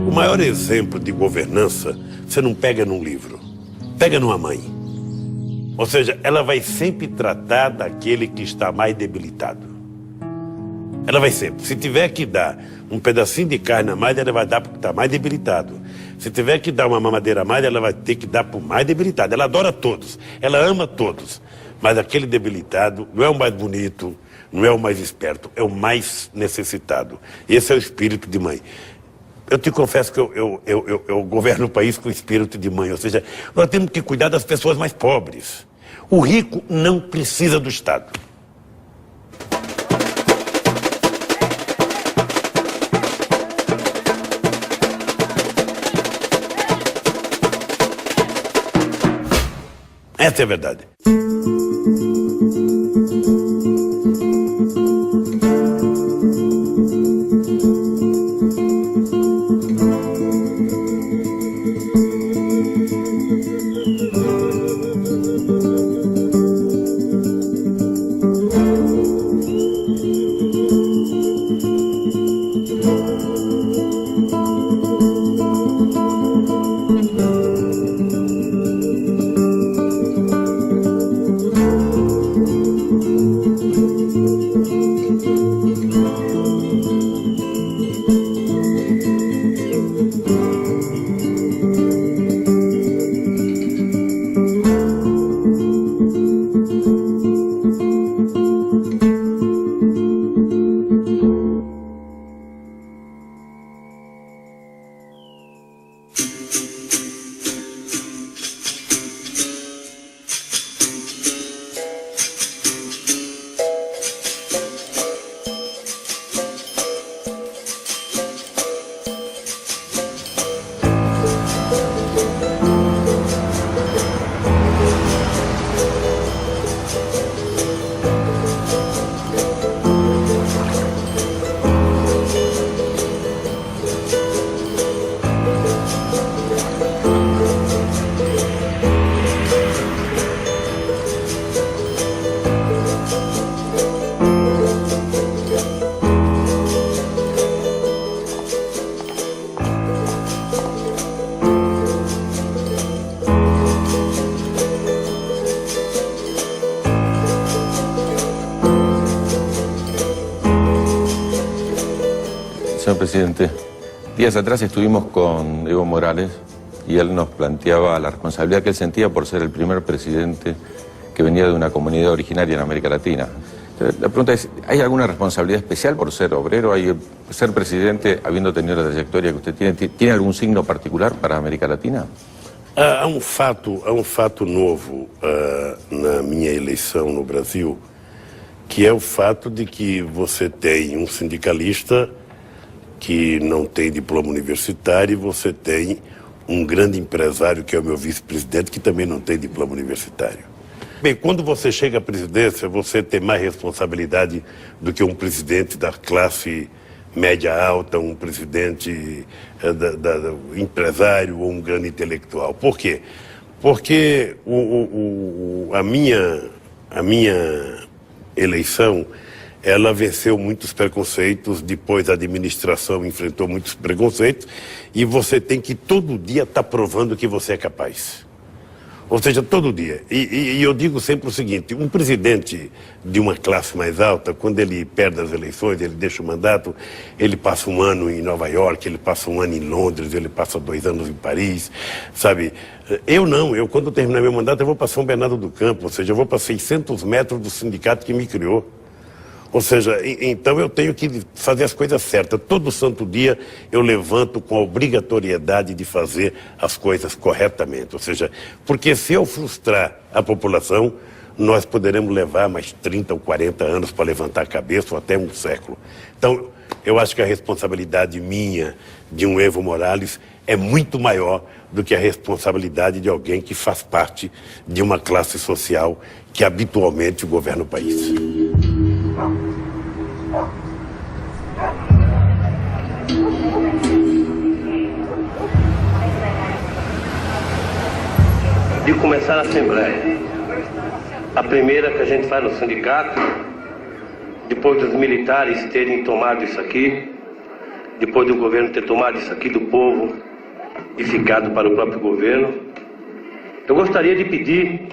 O maior exemplo de governança você não pega num livro, pega numa mãe. Ou seja, ela vai sempre tratar daquele que está mais debilitado. Ela vai sempre. Se tiver que dar um pedacinho de carne a mais, ela vai dar porque está mais debilitado. Se tiver que dar uma mamadeira a mais, ela vai ter que dar para o mais debilitado. Ela adora todos, ela ama todos. Mas aquele debilitado não é o mais bonito, não é o mais esperto, é o mais necessitado. Esse é o espírito de mãe. Eu te confesso que eu governo o país com espírito de mãe. Ou seja, nós temos que cuidar das pessoas mais pobres. O rico não precisa do Estado. Essa é a verdade. Señor presidente, días atrás estuvimos con Evo Morales y él nos planteaba la responsabilidad que él sentía por ser el primer presidente que venía de una comunidad originaria en América Latina. La pregunta es, ¿hay alguna responsabilidad especial por ser obrero? ¿Hay ser presidente, habiendo tenido la trayectoria que usted tiene algún signo particular para América Latina? Há um fato novo na minha eleição no Brasil, que é o fato de que você tem um sindicalista que não tem diploma universitário e você tem um grande empresário, que é o meu vice-presidente, que também não tem diploma universitário. Bem, quando você chega à presidência, você tem mais responsabilidade do que um presidente da classe média alta, um presidente empresário ou um grande intelectual. Por quê? Porque a minha eleição, ela venceu muitos preconceitos, depois a administração enfrentou muitos preconceitos, e você tem que todo dia estar provando que você é capaz. Ou seja, todo dia. E eu digo sempre o seguinte, um presidente de uma classe mais alta, quando ele perde as eleições, ele deixa o mandato, ele passa um ano em Nova York, ele passa um ano em Londres, ele passa 2 anos em Paris, sabe? Eu não, quando terminar meu mandato, eu vou para São Bernardo do Campo, ou seja, eu vou para 600 metros do sindicato que me criou. Ou seja, então eu tenho que fazer as coisas certas. Todo santo dia eu levanto com a obrigatoriedade de fazer as coisas corretamente. Ou seja, porque se eu frustrar a população, nós poderemos levar mais 30 ou 40 anos para levantar a cabeça, ou até um século. Então, eu acho que a responsabilidade minha, de um Evo Morales, é muito maior do que a responsabilidade de alguém que faz parte de uma classe social que habitualmente governa o país. De começar a Assembleia, A primeira que a gente faz no sindicato, depois dos militares terem tomado isso aqui, depois do governo ter tomado isso aqui do povo e ficado para o próprio governo, eu gostaria de pedir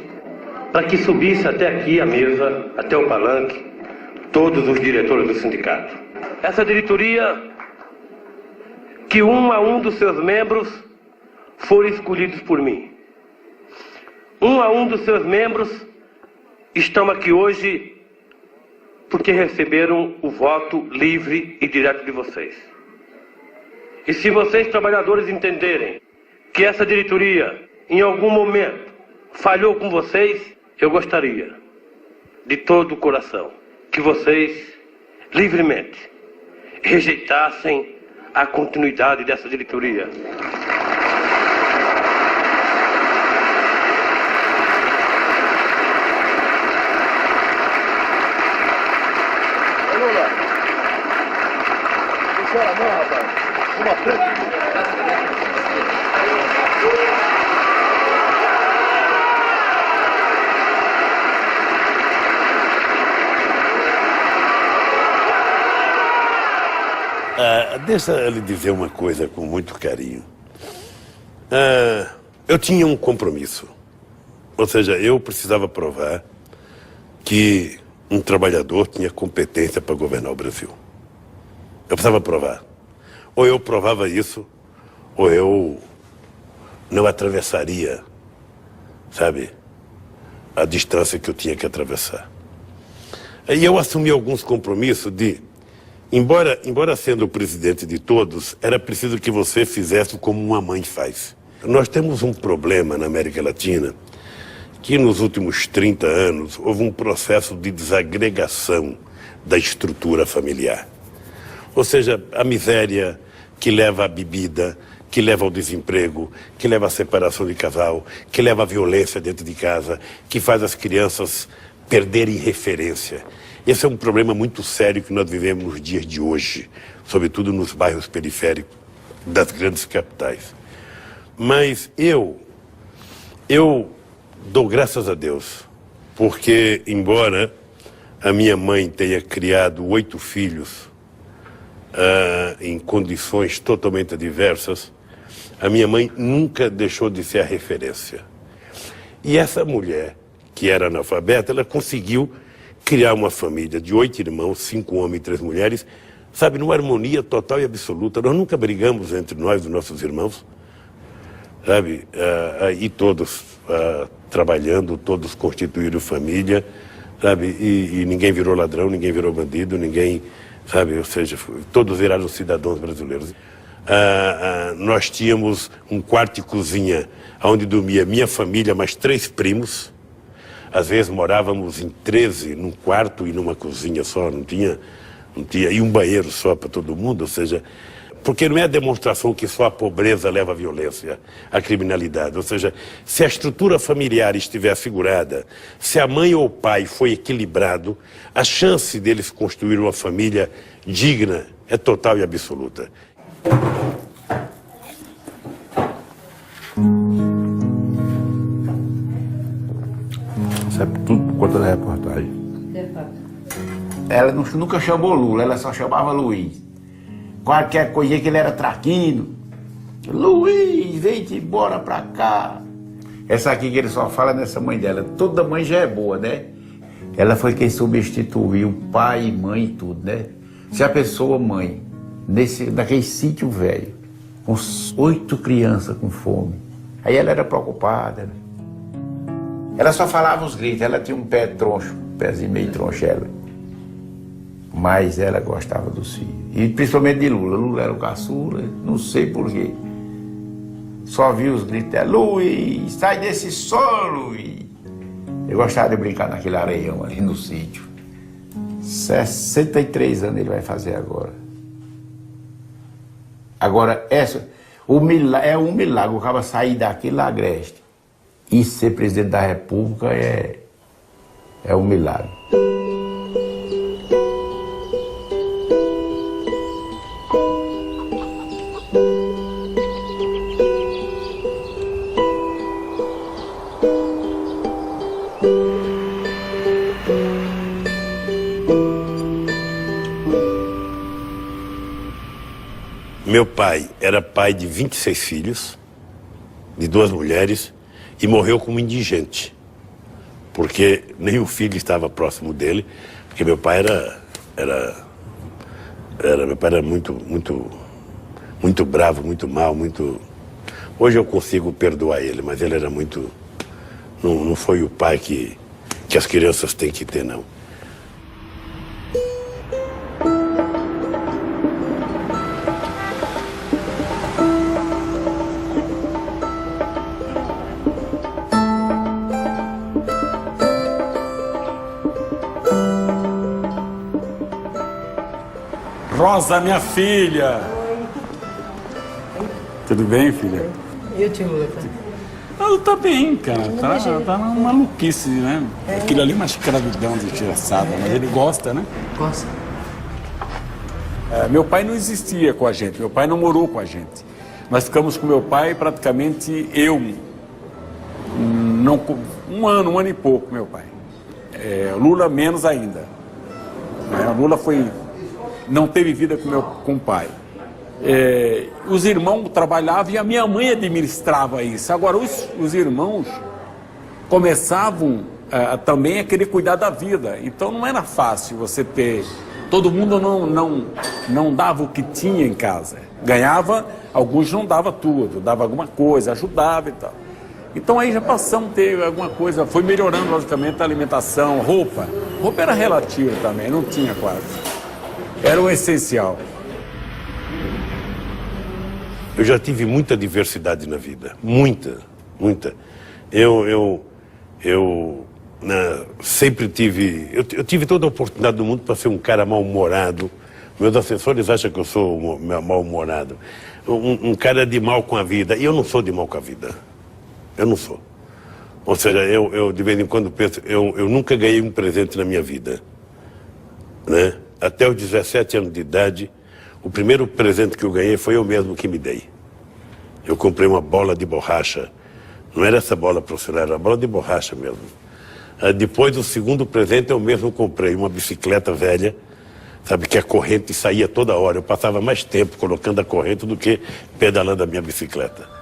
para que subisse até aqui a mesa, até o palanque, todos os diretores do sindicato. Essa diretoria, que um a um dos seus membros foram escolhidos por mim. Um a um dos seus membros estão aqui hoje porque receberam o voto livre e direto de vocês. E se vocês, trabalhadores, entenderem que essa diretoria, em algum momento, falhou com vocês, eu gostaria, de todo o coração, que vocês, livremente, rejeitassem a continuidade dessa diretoria. Deixa eu lhe dizer uma coisa com muito carinho. Eu tinha um compromisso. Ou seja, eu precisava provar que um trabalhador tinha competência para governar o Brasil. Eu precisava provar. Ou eu provava isso, ou eu não atravessaria, sabe, a distância que eu tinha que atravessar. E eu assumi alguns compromissos de, embora sendo o presidente de todos, era preciso que você fizesse como uma mãe faz. Nós temos um problema na América Latina que nos últimos 30 anos houve um processo de desagregação da estrutura familiar. Ou seja, a miséria que leva à bebida, que leva ao desemprego, que leva à separação de casal, que leva à violência dentro de casa, que faz as crianças perderem referência. Esse é um problema muito sério que nós vivemos nos dias de hoje, sobretudo nos bairros periféricos das grandes capitais. Mas eu dou graças a Deus, porque embora a minha mãe tenha criado 8 filhos em condições totalmente adversas, a minha mãe nunca deixou de ser a referência. E essa mulher, que era analfabeta, ela conseguiu criar uma família de 8 irmãos, 5 homens e 3 mulheres, sabe, numa harmonia total e absoluta. Nós nunca brigamos entre nós, os nossos irmãos, sabe, e todos trabalhando, todos constituíram família, sabe, e ninguém virou ladrão, ninguém virou bandido, ninguém, sabe, ou seja, todos viraram cidadãos brasileiros. Nós tínhamos um quarto e cozinha, onde dormia minha família, mais 3 primos. Às vezes morávamos em 13, num quarto e numa cozinha só, não tinha, e um banheiro só para todo mundo, ou seja, porque não é a demonstração que só a pobreza leva à violência, à criminalidade. Ou seja, se a estrutura familiar estiver assegurada, se a mãe ou o pai foi equilibrado, a chance deles construir uma família digna é total e absoluta. Sabe tudo por conta da reportagem. Ela nunca chamou Lula, ela só chamava Luiz. Qualquer coisa que ele era traquindo. Luiz, vem-te embora pra cá. Essa aqui que ele só fala nessa mãe dela. Toda mãe já é boa, né? Ela foi quem substituiu pai e mãe e tudo, né? Se a pessoa, mãe, naquele sítio velho, com 8 crianças com fome, aí ela era preocupada, né? Ela só falava os gritos, ela tinha um pé troncho, um pezinho meio troncho, ela. Mas ela gostava dos filhos. E principalmente de Lula. Lula era o caçula, não sei porquê. Só vi os gritos dela, Luiz, sai desse sol, Luiz. Eu gostava de brincar naquele areião ali no sítio. 63 anos ele vai fazer agora. Agora, é um milagre o cara sair daquele Agreste e ser presidente da República é um milagre. Meu pai era pai de 26 filhos, de 2 mulheres, e morreu como indigente, porque nenhum filho estava próximo dele, porque meu pai meu pai era muito bravo, muito mal, muito... Hoje eu consigo perdoar ele, mas ele era muito... Não foi o pai que as crianças têm que ter, não. Rosa, minha filha! Tudo bem, filha? E o tio Lula? Ela tá bem, cara. Tá uma maluquice, né? Aquilo ali é uma escravidão desgraçada, mas ele gosta, né? Gosta. Meu pai não existia com a gente, meu pai não morou com a gente. Nós ficamos com meu pai praticamente um ano e pouco, meu pai. Lula menos ainda. Lula não teve vida com o pai. Os irmãos trabalhavam e a minha mãe administrava isso. Agora, os irmãos começavam também a querer cuidar da vida. Então não era fácil você ter... Todo mundo não dava o que tinha em casa. Ganhava, alguns não dava tudo, dava alguma coisa, ajudava e tal. Então aí já passamos a ter alguma coisa, foi melhorando logicamente a alimentação, roupa. Roupa era relativa também, não tinha quase. Era o essencial. Eu já tive muita diversidade na vida, muita. Eu sempre tive, eu tive toda a oportunidade do mundo para ser um cara mal-humorado. Meus assessores acham que eu sou mal-humorado. Um cara de mal com a vida, e eu não sou de mal com a vida. Eu não sou. Ou seja, eu de vez em quando penso, eu nunca ganhei um presente na minha vida, né? Até os 17 anos de idade, o primeiro presente que eu ganhei foi eu mesmo que me dei. Eu comprei uma bola de borracha. Não era essa bola profissional, era uma bola de borracha mesmo. Depois, o segundo presente, eu mesmo comprei uma bicicleta velha, sabe, que a corrente saía toda hora. Eu passava mais tempo colocando a corrente do que pedalando a minha bicicleta.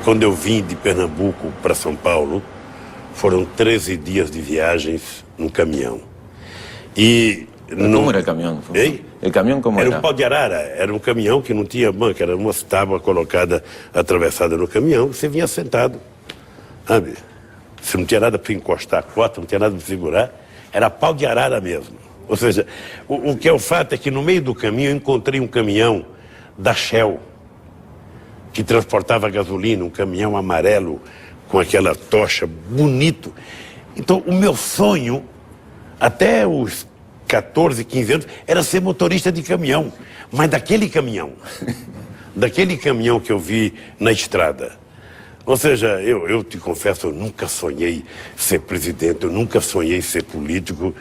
Quando eu vim de Pernambuco para São Paulo, foram 13 dias de viagens no caminhão. E ¿Cómo era el camión? ¿Eh? ¿El camión cómo era? Era Um pau de arara, era um caminhão que não tinha banco, era uma tábua colocada, atravessada no caminhão, você vinha sentado, sabe? Você não tinha nada para encostar a cota, não tinha nada para segurar, era pau de arara mesmo. Ou seja, o que é o fato é que no meio do caminho eu encontrei um caminhão da Shell, que transportava gasolina, um caminhão amarelo com aquela tocha, bonito. Então, o meu sonho, até os 14, 15 anos, era ser motorista de caminhão, mas daquele caminhão que eu vi na estrada. Ou seja, eu te confesso, eu nunca sonhei ser presidente, eu nunca sonhei ser político,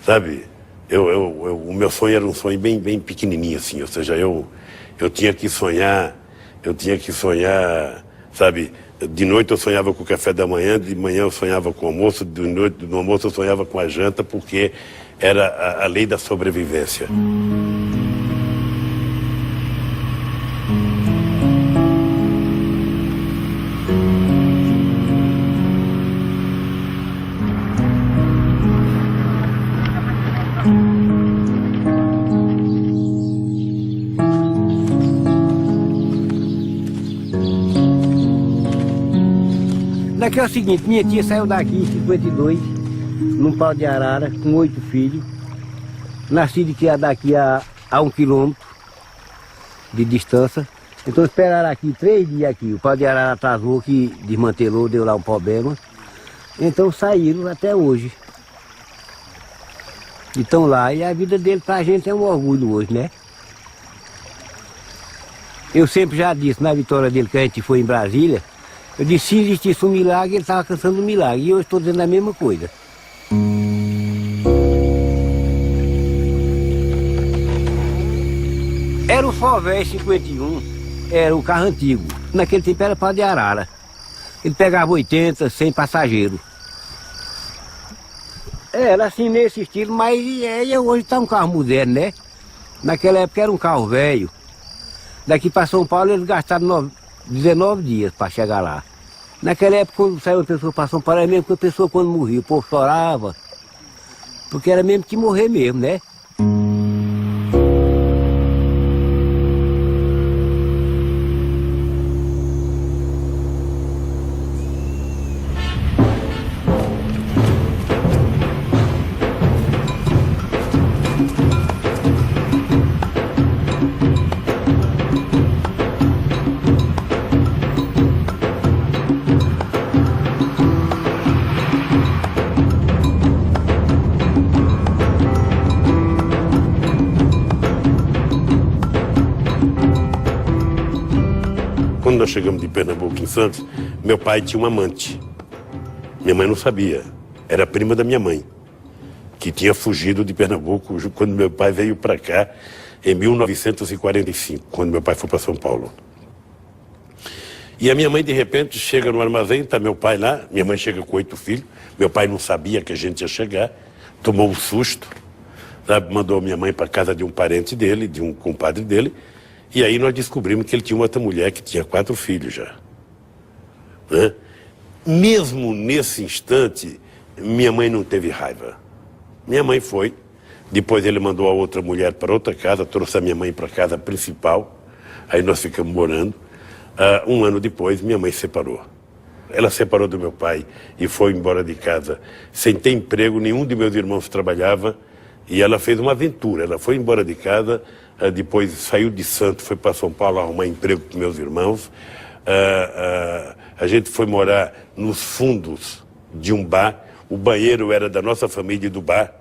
sabe? O meu sonho era um sonho bem pequenininho, assim, ou seja, eu tinha que sonhar, sabe? De noite eu sonhava com o café da manhã, de manhã eu sonhava com o almoço, de noite, no almoço eu sonhava com a janta, porque era a lei da sobrevivência. Daqui é o seguinte, minha tia saiu daqui em 52, num pau de arara, com 8 filhos. Nascido que ia daqui a 1 quilômetro de distância. Então esperaram aqui 3 dias aqui. O pau de arara atrasou, que desmantelou, deu lá um problema. Então saíram até hoje. E estão lá. E a vida dele pra gente é um orgulho hoje, né? Eu sempre já disse na vitória dele que a gente foi em Brasília, eu disse, se existisse um milagre, ele estava cansando um milagre. E eu estou dizendo a mesma coisa. Era o Fovés 51, era o carro antigo. Naquele tempo era pau de arara. Ele pegava 80, 100 passageiros. Era assim nesse estilo, mas hoje está um carro moderno, né? Naquela época era um carro velho. Daqui para São Paulo eles gastaram 19 dias para chegar lá. Naquela época, quando saiu uma pessoa para São Paulo, era mesmo que a pessoa quando morria, o povo chorava. Porque era mesmo que morrer mesmo, né? Quando nós chegamos de Pernambuco em Santos, meu pai tinha uma amante. Minha mãe não sabia. Era prima da minha mãe, que tinha fugido de Pernambuco quando meu pai veio para cá em 1945, quando meu pai foi para São Paulo. E a minha mãe, de repente, chega no armazém, está meu pai lá, minha mãe chega com 8 filhos, meu pai não sabia que a gente ia chegar, tomou um susto, sabe? Mandou minha mãe para casa de um parente dele, de um compadre dele, e aí nós descobrimos que ele tinha uma outra mulher que tinha 4 filhos já. Né? Mesmo nesse instante, minha mãe não teve raiva. Minha mãe foi, depois ele mandou a outra mulher para outra casa, trouxe a minha mãe para a casa principal, aí nós ficamos morando. Um ano depois, minha mãe separou. Ela separou do meu pai e foi embora de casa sem ter emprego, nenhum de meus irmãos trabalhava, e ela fez uma aventura. Ela foi embora de casa, depois saiu de Santos, foi para São Paulo arrumar emprego com meus irmãos. A gente foi morar nos fundos de um bar. O banheiro era da nossa família e do bar.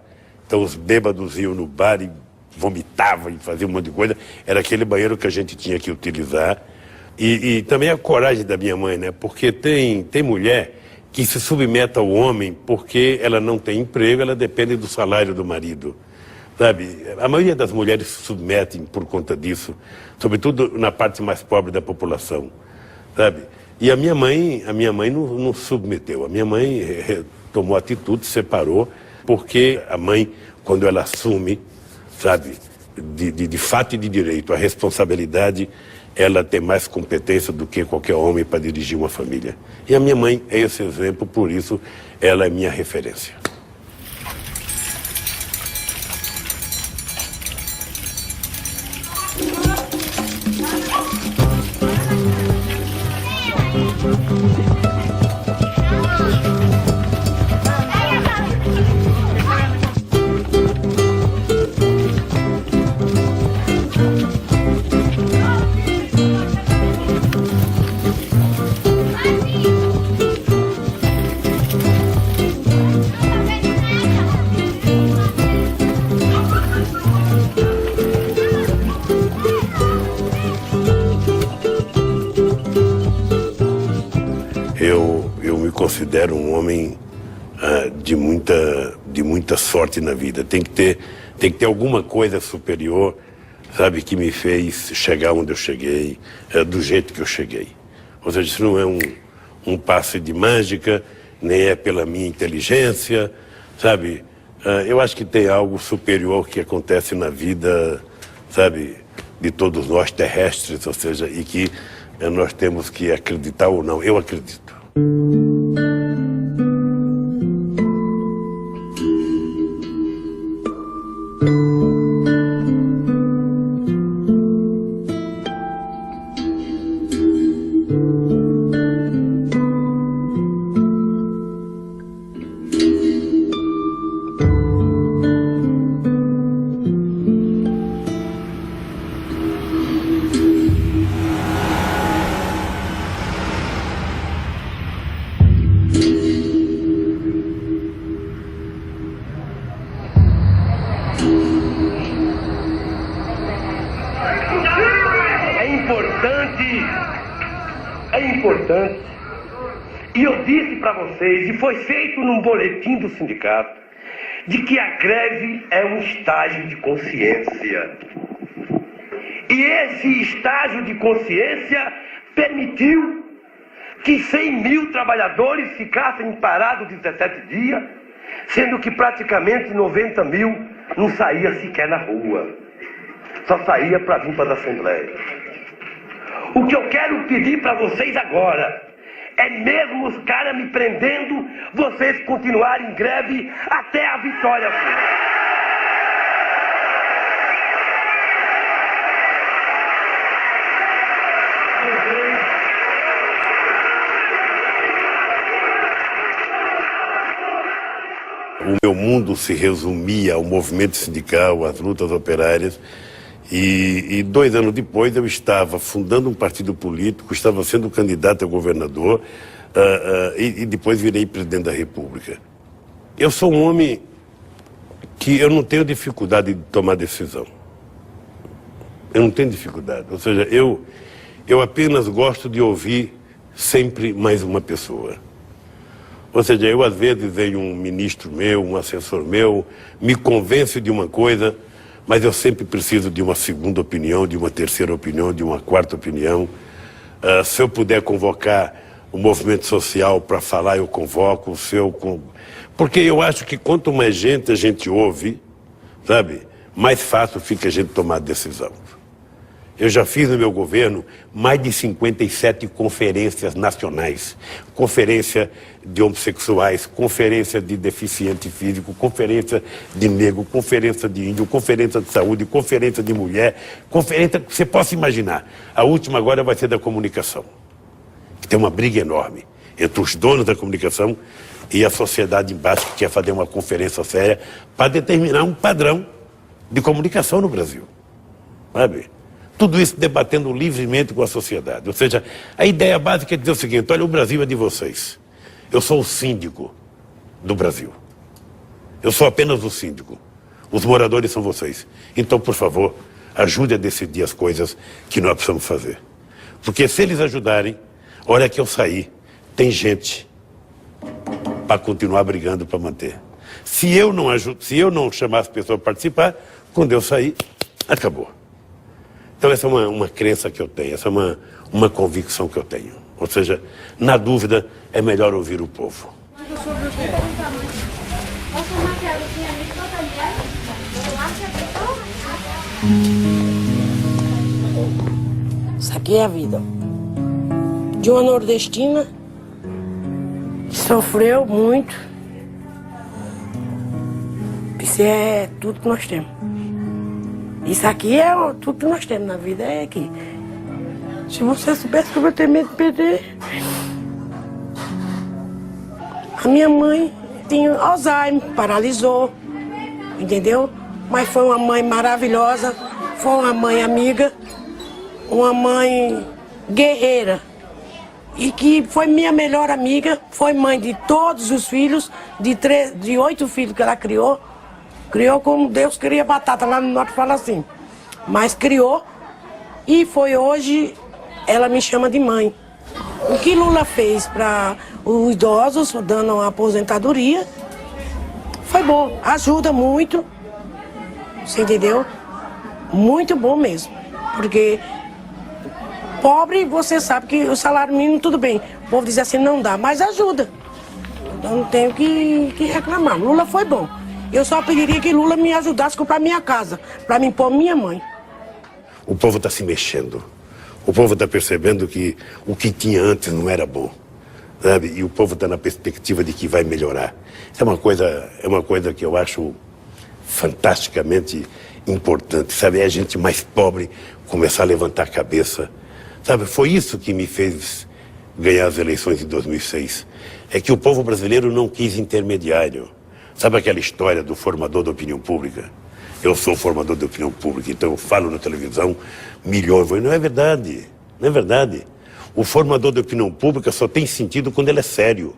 Então os bêbados iam no bar e vomitavam e faziam um monte de coisa. Era aquele banheiro que a gente tinha que utilizar. E também a coragem da minha mãe, né? Porque tem mulher que se submete ao homem porque ela não tem emprego, ela depende do salário do marido. Sabe? A maioria das mulheres se submetem por conta disso, sobretudo na parte mais pobre da população. Sabe? E a minha mãe não se submeteu. A minha mãe tomou atitude, separou, porque a mãe, quando ela assume, sabe, de fato e de direito, a responsabilidade, ela tem mais competência do que qualquer homem para dirigir uma família. E a minha mãe é esse exemplo, por isso ela é minha referência. Eu me considero um homem de muita sorte na vida. Tem que ter alguma coisa superior, sabe, que me fez chegar onde eu cheguei, do jeito que eu cheguei. Ou seja, isso não é um passe de mágica, nem é pela minha inteligência, sabe? Eu acho que tem algo superior que acontece na vida, sabe, de todos nós terrestres, ou seja, e que nós temos que acreditar ou não. Eu acredito. E eu disse para vocês, e foi feito num boletim do sindicato, de que a greve é um estágio de consciência. E esse estágio de consciência permitiu que 100 mil trabalhadores ficassem parados 17 dias, sendo que praticamente 90 mil não saía sequer na rua. Só saía para vir para a Assembleia. O que eu quero pedir para vocês agora é, mesmo os caras me prendendo, vocês continuarem em greve até a vitória. O meu mundo se resumia ao movimento sindical, às lutas operárias. E 2 anos depois eu estava fundando um partido político, estava sendo candidato a governador e depois virei presidente da República. Eu sou um homem que eu não tenho dificuldade de tomar decisão. Eu não tenho dificuldade. Ou seja, eu apenas gosto de ouvir sempre mais uma pessoa. Ou seja, eu às vezes vejo um ministro meu, um assessor meu, me convence de uma coisa, mas eu sempre preciso de uma segunda opinião, de uma terceira opinião, de uma quarta opinião. Se eu puder convocar o movimento social para falar, eu convoco. Porque eu acho que quanto mais gente a gente ouve, sabe, mais fácil fica a gente tomar decisão. Eu já fiz no meu governo mais de 57 conferências nacionais. Conferência de homossexuais, conferência de deficiente físico, conferência de negro, conferência de índio, conferência de saúde, conferência de mulher, conferência que você possa imaginar. A última agora vai ser da comunicação. Tem uma briga enorme entre os donos da comunicação e a sociedade embaixo, que quer fazer uma conferência séria para determinar um padrão de comunicação no Brasil. Sabe? Tudo isso debatendo livremente com a sociedade. Ou seja, a ideia básica é dizer o seguinte: olha, o Brasil é de vocês. Eu sou o síndico do Brasil. Eu sou apenas o síndico. Os moradores são vocês. Então, por favor, ajude a decidir as coisas que nós precisamos fazer. Porque se eles ajudarem, a hora que eu sair, tem gente para continuar brigando para manter. Se eu não chamar as pessoas para participar, quando eu sair, acabou. Então essa é uma crença que eu tenho, essa é uma convicção que eu tenho. Ou seja, na dúvida, é melhor ouvir o povo. Isso aqui é a vida de uma nordestina que sofreu muito. Isso é tudo que nós temos. Isso aqui é tudo que nós temos na vida, é aqui. Se você soubesse que eu vou ter medo de perder. A minha mãe tinha Alzheimer, paralisou, entendeu? Mas foi uma mãe maravilhosa, foi uma mãe amiga, uma mãe guerreira. E que foi minha melhor amiga, foi mãe de todos os filhos, de 8 filhos que ela criou. Criou como Deus cria batata, lá no norte fala assim. Mas criou e foi hoje, ela me chama de mãe. O que Lula fez para os idosos, dando uma aposentadoria, foi bom, ajuda muito, você entendeu? Muito bom mesmo, porque pobre, você sabe que o salário mínimo tudo bem. O povo diz assim, não dá, mas ajuda. Então não tenho que reclamar. Lula foi bom. Eu só pediria que Lula me ajudasse a comprar minha casa, para me pôr minha mãe. O povo está se mexendo. O povo está percebendo que o que tinha antes não era bom. Sabe? E o povo está na perspectiva de que vai melhorar. Isso é uma coisa que eu acho fantasticamente importante. Sabe? É a gente mais pobre começar a levantar a cabeça. Sabe? Foi isso que me fez ganhar as eleições de 2006. É que o povo brasileiro não quis intermediário. Sabe aquela história do formador da opinião pública? Eu sou formador da opinião pública, então eu falo na televisão milhões. Não é verdade, não é verdade. O formador da opinião pública só tem sentido quando ele é sério,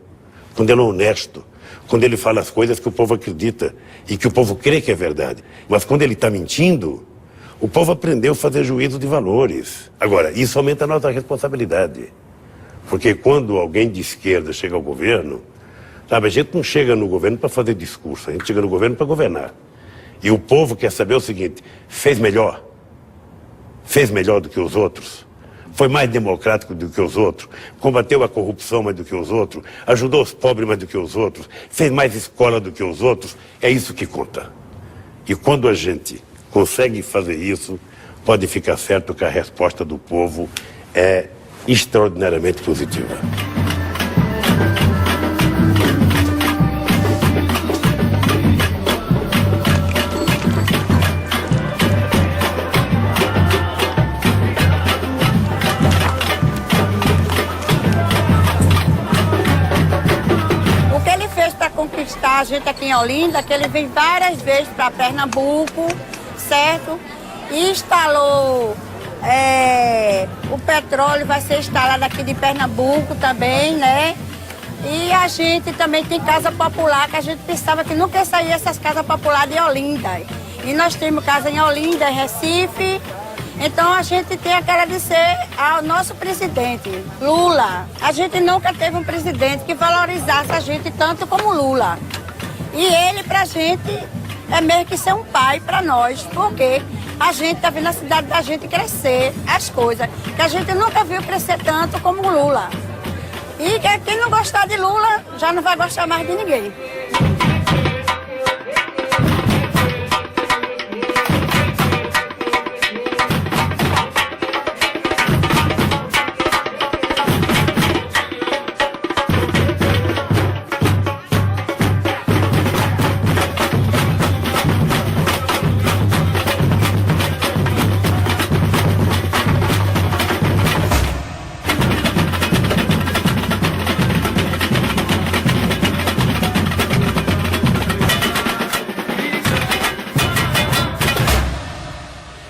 quando ele é honesto, quando ele fala as coisas que o povo acredita e que o povo crê que é verdade. Mas quando ele está mentindo, o povo aprendeu a fazer juízo de valores. Agora, isso aumenta a nossa responsabilidade. Porque quando alguém de esquerda chega ao governo, sabe, a gente não chega no governo para fazer discurso, a gente chega no governo para governar. E o povo quer saber o seguinte: fez melhor? Fez melhor do que os outros? Foi mais democrático do que os outros? Combateu a corrupção mais do que os outros? Ajudou os pobres mais do que os outros? Fez mais escola do que os outros? É isso que conta. E quando a gente consegue fazer isso, pode ficar certo que a resposta do povo é extraordinariamente positiva. A gente aqui em Olinda, que ele veio várias vezes para Pernambuco, certo? E instalou o petróleo, vai ser instalado aqui de Pernambuco também, né? E a gente também tem casa popular, que a gente pensava que nunca ia sair essas casas populares de Olinda. E nós temos casa em Olinda, em Recife. Então a gente tem que agradecer ao nosso presidente, Lula. A gente nunca teve um presidente que valorizasse a gente tanto como Lula. E ele, pra gente, é mesmo que ser um pai pra nós, porque a gente tá vendo a cidade da gente crescer, as coisas, que a gente nunca viu crescer tanto como Lula. E quem não gostar de Lula, já não vai gostar mais de ninguém.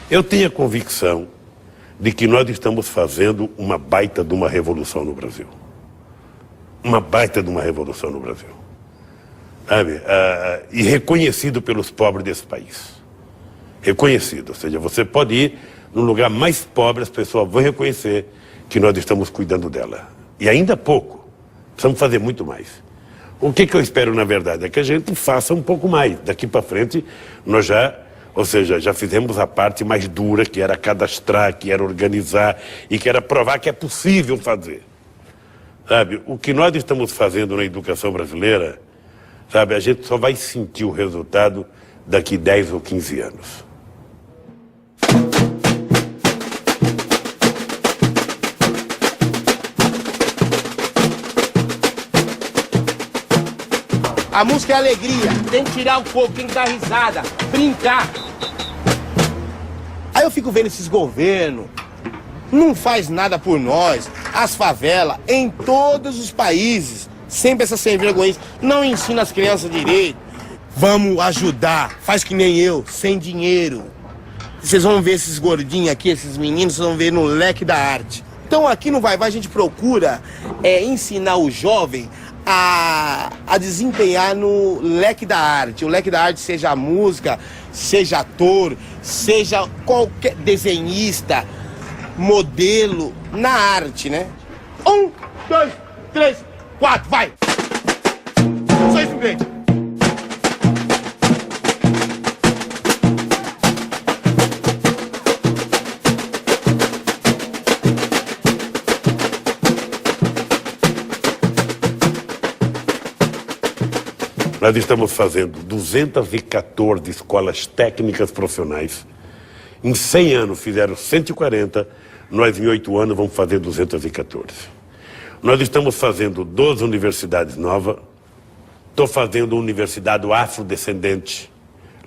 Eu tenho a convicção de que nós estamos fazendo uma baita de uma revolução no Brasil. Uma baita de uma revolução no Brasil. Sabe? E reconhecido pelos pobres desse país. Reconhecido. Ou seja, você pode ir num lugar mais pobre, as pessoas vão reconhecer que nós estamos cuidando dela. E ainda pouco. Precisamos fazer muito mais. O que eu espero, na verdade, é que a gente faça um pouco mais. Daqui para frente, nós já fizemos a parte mais dura, que era cadastrar, que era organizar e que era provar que é possível fazer. Sabe, o que nós estamos fazendo na educação brasileira, sabe, a gente só vai sentir o resultado daqui 10 ou 15 anos. A música é alegria, tem que tirar o fogo, tem que dar risada, brincar. Aí eu fico vendo esses governos, não faz nada por nós, as favelas, em todos os países, sempre essa sem vergonha, não ensina as crianças direito. Vamos ajudar, faz que nem eu, sem dinheiro. Vocês vão ver esses gordinhos aqui, esses meninos, vocês vão ver no leque da arte. Então aqui no Vai Vai a gente procura ensinar o jovem a desempenhar no leque da arte. O leque da arte seja a música, seja ator, seja qualquer desenhista, modelo, na arte, né? 1, 2, 3, 4, vai! Só isso, gente. Nós estamos fazendo 214 escolas técnicas profissionais. Em 100 anos fizeram 140, nós em 8 anos vamos fazer 214. Nós estamos fazendo 12 universidades novas. Estou fazendo uma universidade afrodescendente,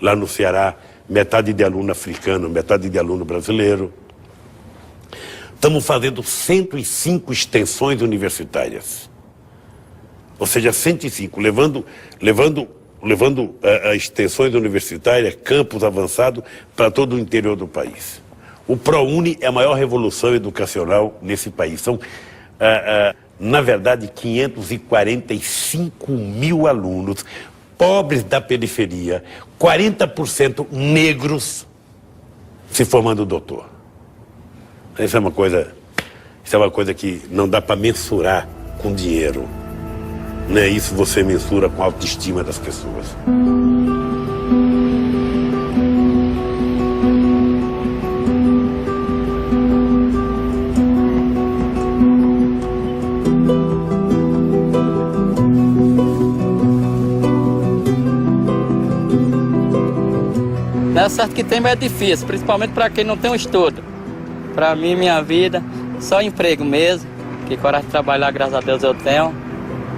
lá no Ceará, metade de aluno africano, metade de aluno brasileiro. Estamos fazendo 105 extensões universitárias. Ou seja, 105, levando extensões universitárias, campus avançados para todo o interior do país. O ProUni é a maior revolução educacional nesse país. São, na verdade, 545 mil alunos, pobres da periferia, 40% negros, se formando doutor. Isso é uma coisa Isso é uma coisa que não dá para mensurar com dinheiro. Não é isso, você mensura com a autoestima das pessoas. É certo que tem, mas é difícil, principalmente para quem não tem um estudo. Para mim, minha vida, só emprego mesmo, que coragem de trabalhar, graças a Deus, eu tenho.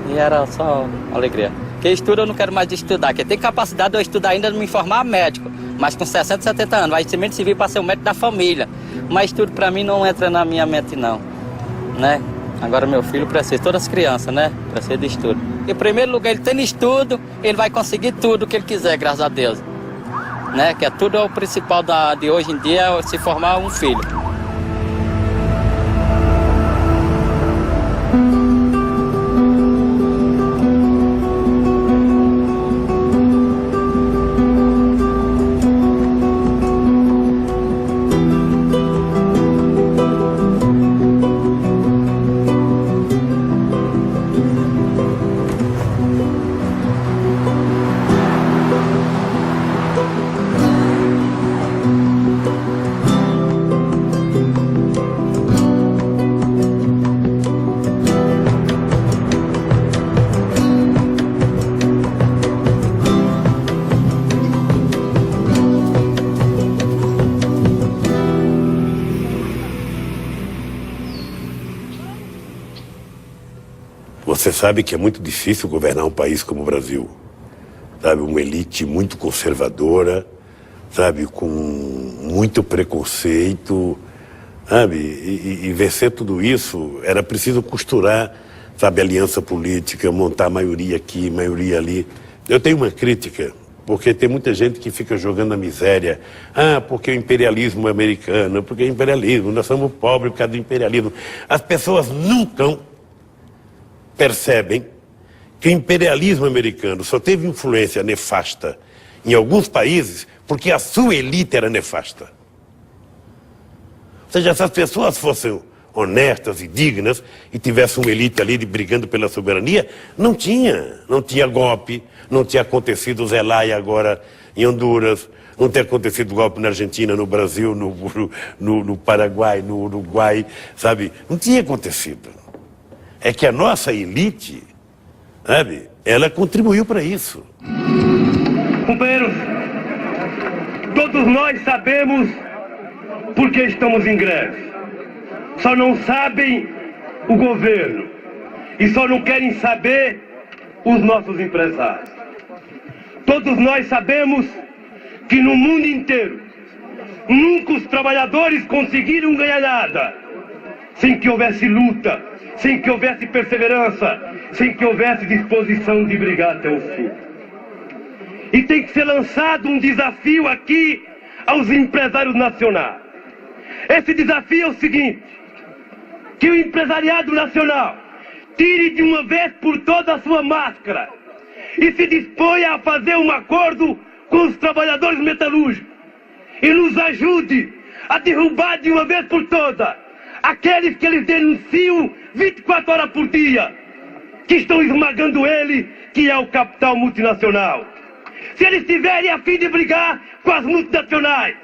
E era só alegria. Quem estuda, eu não quero mais estudar. Quem tem capacidade de eu estudar ainda de me formar médico, mas com 60, 70 anos, vai ser civil para ser o médico da família. Mas estudo para mim não entra na minha mente, não. Né? Agora meu filho precisa, todas as crianças, né? Precisa de estudo. Em primeiro lugar, ele tendo estudo, ele vai conseguir tudo o que ele quiser, graças a Deus. Né? Que é tudo o principal de hoje em dia, é se formar um filho. Você sabe que é muito difícil governar um país como o Brasil. Sabe, uma elite muito conservadora, sabe, com muito preconceito, sabe, e vencer tudo isso era preciso costurar, sabe, aliança política, montar maioria aqui, maioria ali. Eu tenho uma crítica, porque tem muita gente que fica jogando a miséria. Ah, porque o imperialismo é americano, porque o imperialismo, nós somos pobres por causa do imperialismo. As pessoas nunca percebem que o imperialismo americano só teve influência nefasta em alguns países porque a sua elite era nefasta. Ou seja, se as pessoas fossem honestas e dignas e tivessem uma elite ali brigando pela soberania, não tinha golpe, não tinha acontecido o Zelaya agora em Honduras, não tinha acontecido golpe na Argentina, no Brasil, no Paraguai, no Uruguai, sabe? Não tinha acontecido. É que a nossa elite, sabe, ela contribuiu para isso. Companheiros, todos nós sabemos por que estamos em greve. Só não sabem o governo e só não querem saber os nossos empresários. Todos nós sabemos que no mundo inteiro nunca os trabalhadores conseguiram ganhar nada sem que houvesse luta, sem que houvesse perseverança, sem que houvesse disposição de brigar até o fim. E tem que ser lançado um desafio aqui aos empresários nacionais. Esse desafio é o seguinte: que o empresariado nacional tire de uma vez por todas a sua máscara e se disponha a fazer um acordo com os trabalhadores metalúrgicos e nos ajude a derrubar de uma vez por todas aqueles que eles denunciam 24 horas por dia, que estão esmagando ele, que é o capital multinacional. Se eles tiverem a fim de brigar com as multinacionais,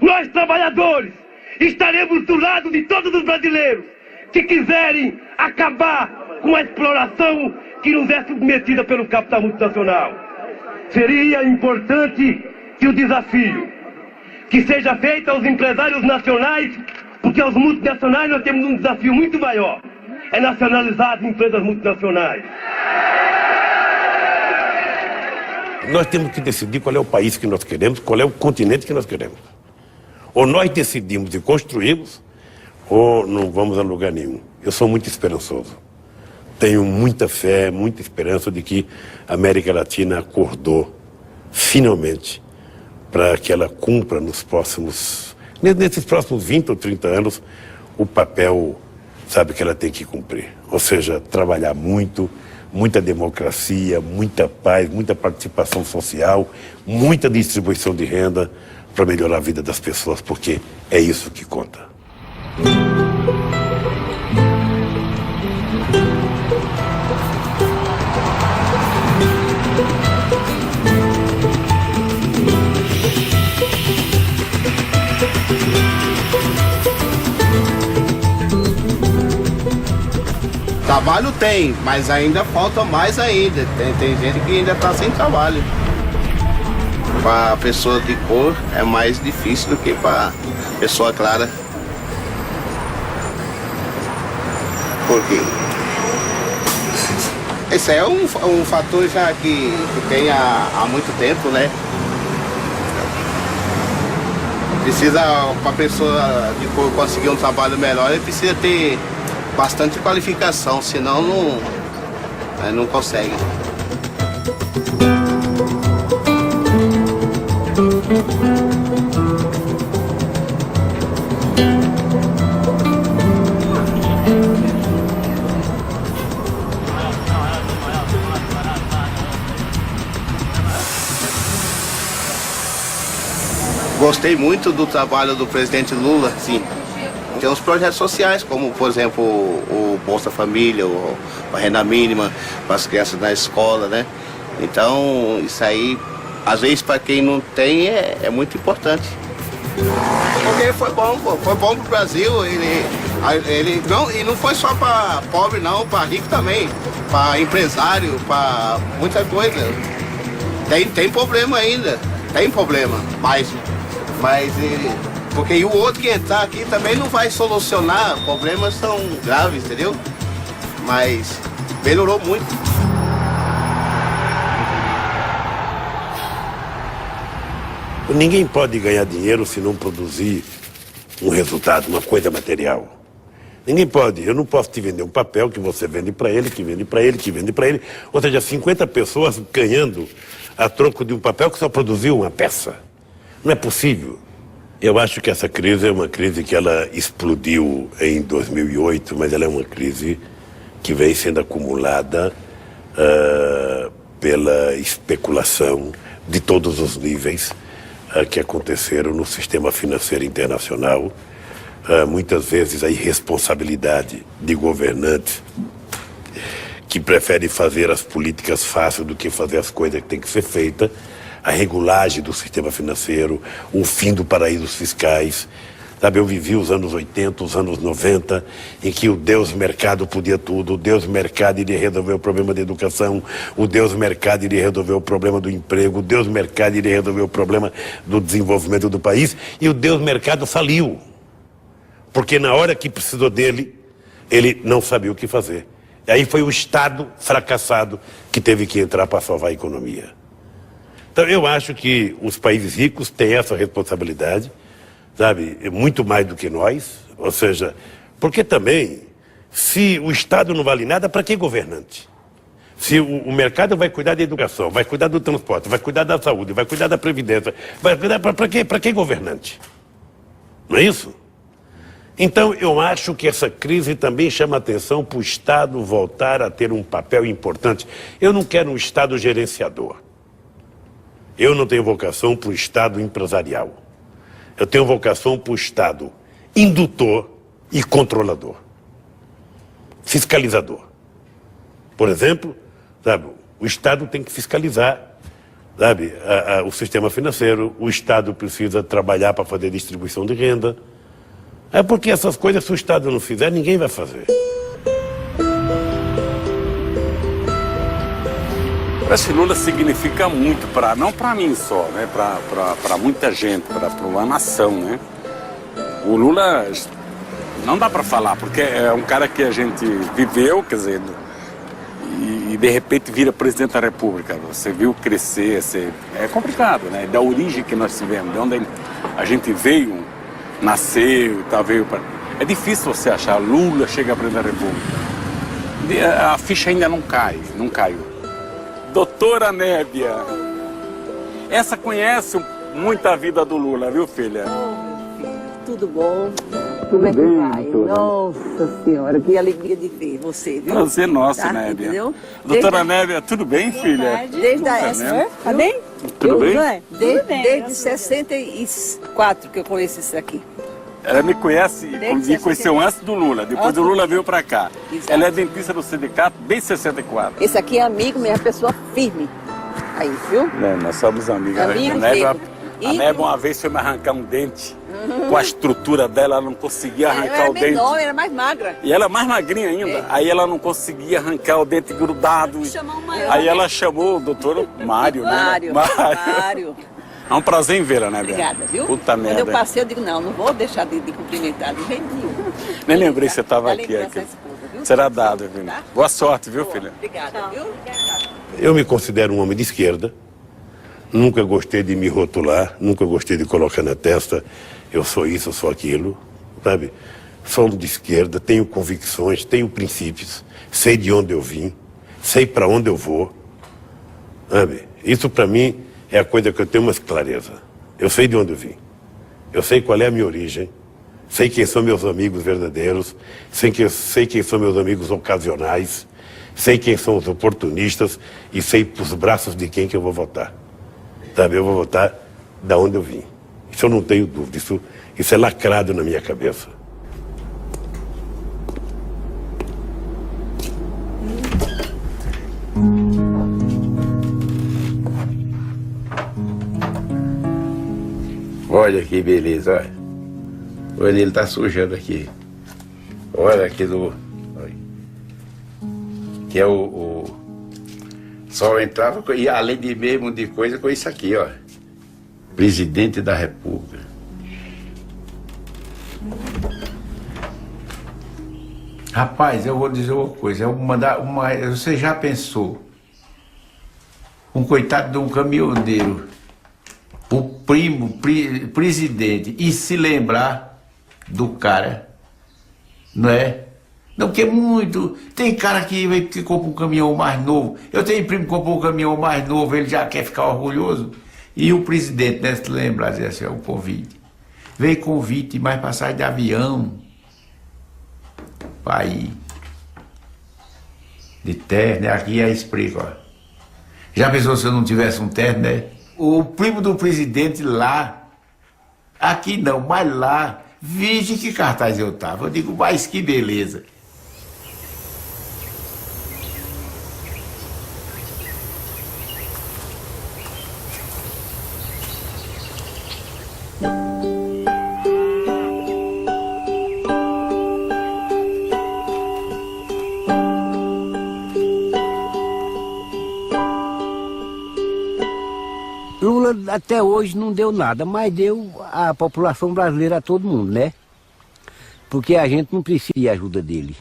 nós trabalhadores estaremos do lado de todos os brasileiros que quiserem acabar com a exploração que nos é submetida pelo capital multinacional. Seria importante que o desafio que seja feito aos empresários nacionais, porque aos multinacionais nós temos um desafio muito maior: é nacionalizar as empresas multinacionais. Nós temos que decidir qual é o país que nós queremos, qual é o continente que nós queremos. Ou nós decidimos e construímos, ou não vamos a lugar nenhum. Eu sou muito esperançoso. Tenho muita fé, muita esperança de que a América Latina acordou, finalmente, para que ela cumpra nesses próximos 20 ou 30 anos, o papel, sabe, que ela tem que cumprir. Ou seja, trabalhar muito, muita democracia, muita paz, muita participação social, muita distribuição de renda para melhorar a vida das pessoas, porque é isso que conta. Trabalho tem, mas ainda falta mais ainda. Tem gente que ainda está sem trabalho. Para a pessoa de cor é mais difícil do que para a pessoa clara. Por quê? Esse é um fator já que tem há muito tempo, né? Precisa, para a pessoa de cor conseguir um trabalho melhor, ele precisa ter bastante qualificação, senão não consegue. Gostei muito do trabalho do presidente Lula, sim. Tem uns projetos sociais, como, por exemplo, o Bolsa Família, a renda mínima para as crianças na escola, né? Então, isso aí, às vezes, para quem não tem, é muito importante. Porque foi bom pro Brasil. E não foi só para pobre, não, para rico também, para empresário, para muita coisa. Tem problema ainda, tem problema, mas porque o outro que entrar aqui também não vai solucionar, problemas são graves, entendeu? Mas melhorou muito. Ninguém pode ganhar dinheiro se não produzir um resultado, uma coisa material. Ninguém pode. Eu não posso te vender um papel que você vende para ele, que vende para ele, que vende para ele. Ou seja, 50 pessoas ganhando a troco de um papel que só produziu uma peça. Não é possível. Eu acho que essa crise é uma crise que ela explodiu em 2008, mas ela é uma crise que vem sendo acumulada pela especulação de todos os níveis que aconteceram no sistema financeiro internacional. Muitas vezes a irresponsabilidade de governantes que preferem fazer as políticas fáceis do que fazer as coisas que têm que ser feitas, a regulagem do sistema financeiro, o fim dos paraísos fiscais. Sabe, eu vivi os anos 80, os anos 90, em que o Deus mercado podia tudo, o Deus mercado iria resolver o problema da educação, o Deus mercado iria resolver o problema do emprego, o Deus mercado iria resolver o problema do desenvolvimento do país, e o Deus mercado faliu. Porque na hora que precisou dele, ele não sabia o que fazer. E aí foi o Estado fracassado que teve que entrar para salvar a economia. Então eu acho que os países ricos têm essa responsabilidade, sabe, muito mais do que nós. Ou seja, porque também, se o Estado não vale nada, para que governante? Se o mercado vai cuidar da educação, vai cuidar do transporte, vai cuidar da saúde, vai cuidar da previdência, vai cuidar para que governante? Não é isso? Então, eu acho que essa crise também chama atenção para o Estado voltar a ter um papel importante. Eu não quero um Estado gerenciador. Eu não tenho vocação para o Estado empresarial. Eu tenho vocação para o Estado indutor e controlador. Fiscalizador. Por exemplo, sabe, o Estado tem que fiscalizar, sabe, o sistema financeiro. O Estado precisa trabalhar para fazer distribuição de renda. É porque essas coisas, se o Estado não fizer, ninguém vai fazer. Esse Lula significa muito, não para mim só, né? Para muita gente, para uma nação, né? O Lula, não dá para falar, porque é um cara que a gente viveu, quer dizer, e de repente vira presidente da República. Você viu crescer, é complicado, né? Da origem que nós tivemos, de onde a gente veio, nasceu, veio para... É difícil você achar, Lula chega a presidente da República. A ficha ainda não caiu. Doutora Nébia, essa conhece muito a vida do Lula, viu, filha? Tudo bom? Como é que vai? Nossa Senhora, que alegria de ver você, viu? Prazer nosso, tá, Nébia. Entendeu? Doutora Nébia, tudo bem, filha? Desde a época. Tá bem? Tudo bem? Desde 64 que eu conheço isso aqui. Ela me conheceu antes do Lula, depois do Lula veio pra cá. Exato. Ela é dentista do sindicato desde 64. Esse aqui é amigo, minha pessoa firme. Aí, viu? Nós somos amigos. Amigo a Nébia uma vez foi me arrancar um dente. com a estrutura dela, ela não conseguia arrancar o dente. Menor, era mais magra. E ela é mais magrinha ainda. Aí ela não conseguia arrancar o dente grudado. Aí ela chamou o doutor Mário, né? Mário. É um prazer em vê-la, né, Bia? Obrigada, viu? Puta merda. Quando eu passei, eu digo, não vou deixar de cumprimentar de jeito nenhum. Nem lembrei que você estava aqui. Será dado, viu? Tá? Boa sorte, viu, filha? Obrigada, viu? Eu me considero um homem de esquerda. Nunca gostei de me rotular, nunca gostei de colocar na testa, eu sou isso, eu sou aquilo, sabe? Sou de esquerda, tenho convicções, tenho princípios, sei de onde eu vim, sei para onde eu vou, sabe? Isso para mim é a coisa que eu tenho mais clareza. Eu sei de onde eu vim, eu sei qual é a minha origem, sei quem são meus amigos verdadeiros, sei quem são meus amigos ocasionais, sei quem são os oportunistas e sei pros braços de quem que eu vou votar. Sabe, eu vou votar da onde eu vim. Isso eu não tenho dúvida, isso é lacrado na minha cabeça. Olha que beleza, olha. Olha, ele tá sujando aqui. Olha aqui do... Olha. Que é o... Só entrava, e além de mesmo de coisa, com isso aqui, ó. Presidente da República. Rapaz, eu vou dizer uma coisa, eu vou mandar uma... Você já pensou? Um coitado de um caminhoneiro, o primo, presidente, e se lembrar do cara, não é? Não, porque muito... Tem cara que compra um caminhão mais novo. Eu tenho primo que comprou um caminhão mais novo, ele já quer ficar orgulhoso. E o presidente, né, se lembrar, dizer assim, o convite. Veio convite, mais passagem de avião. Para ir. De terno, né? Aqui é explica, ó. Já pensou se eu não tivesse um terno, né? O primo do presidente lá, aqui não, mas lá, vige que cartaz eu tava. Eu digo, mas que beleza. Lula até hoje não deu nada, mas deu a população brasileira a todo mundo, né? Porque a gente não precisa de ajuda dele.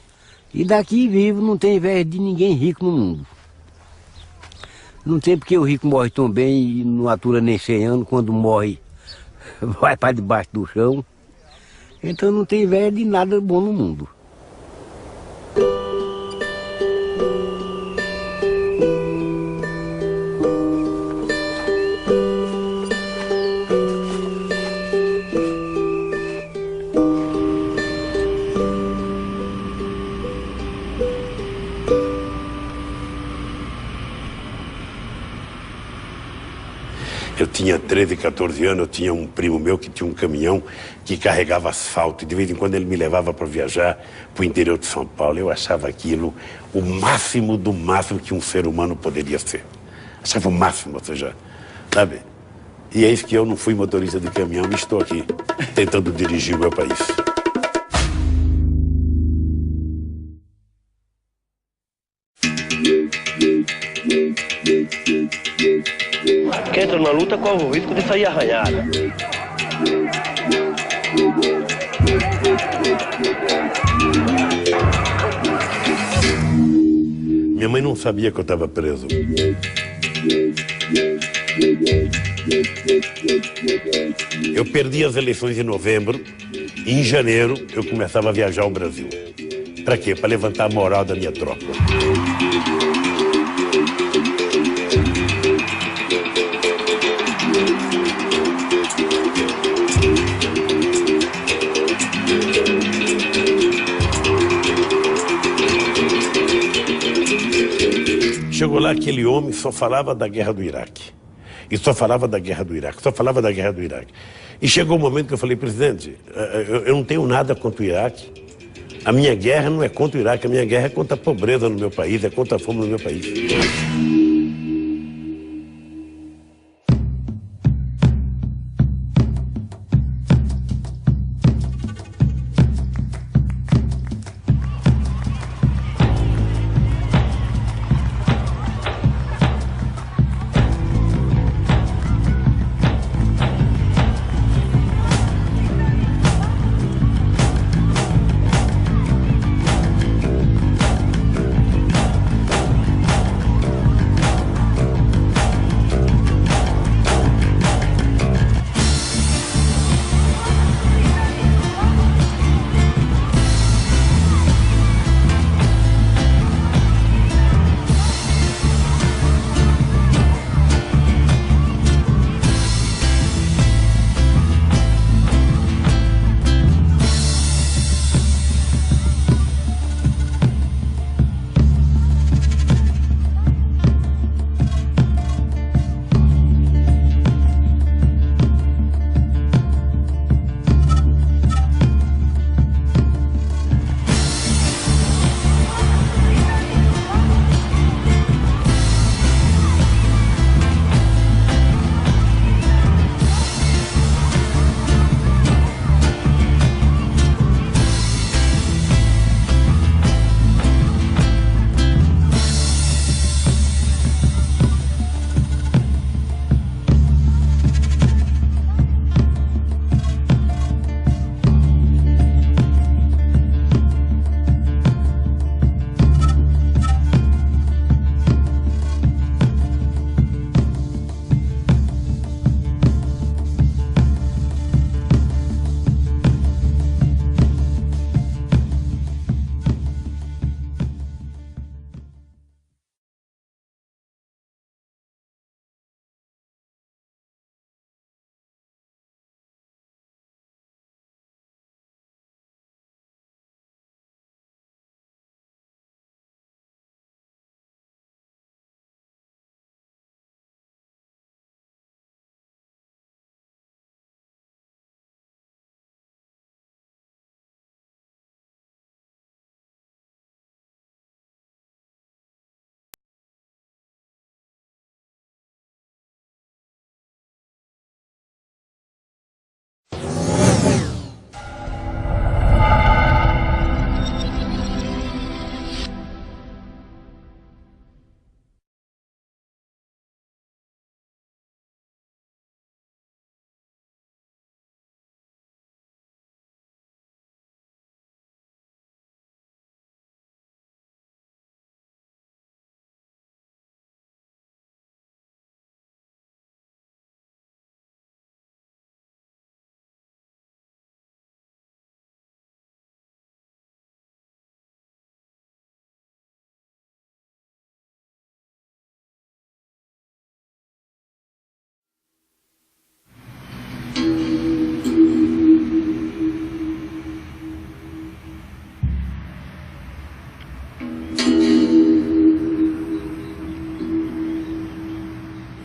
E daqui vivo não tem inveja de ninguém rico no mundo. Não tem porque o rico morre tão bem e não atura nem 100 anos, quando morre vai para debaixo do chão. Então não tem inveja de nada bom no mundo. Eu tinha 13, 14 anos, eu tinha um primo meu que tinha um caminhão que carregava asfalto. E de vez em quando ele me levava para viajar para o interior de São Paulo. Eu achava aquilo o máximo do máximo que um ser humano poderia ser. Achava o máximo, ou seja, sabe? E é isso que eu não fui motorista de caminhão e estou aqui tentando dirigir o meu país. Quem entra numa luta corre o risco de sair arranhado. Minha mãe não sabia que eu estava preso. Eu perdi as eleições em novembro e em janeiro eu começava a viajar ao Brasil. Para quê? Para levantar a moral da minha tropa. Chegou lá, aquele homem só falava da guerra do Iraque. E só falava da guerra do Iraque, só falava da guerra do Iraque. E chegou o momento que eu falei, presidente, eu não tenho nada contra o Iraque. A minha guerra não é contra o Iraque, a minha guerra é contra a pobreza no meu país, é contra a fome no meu país.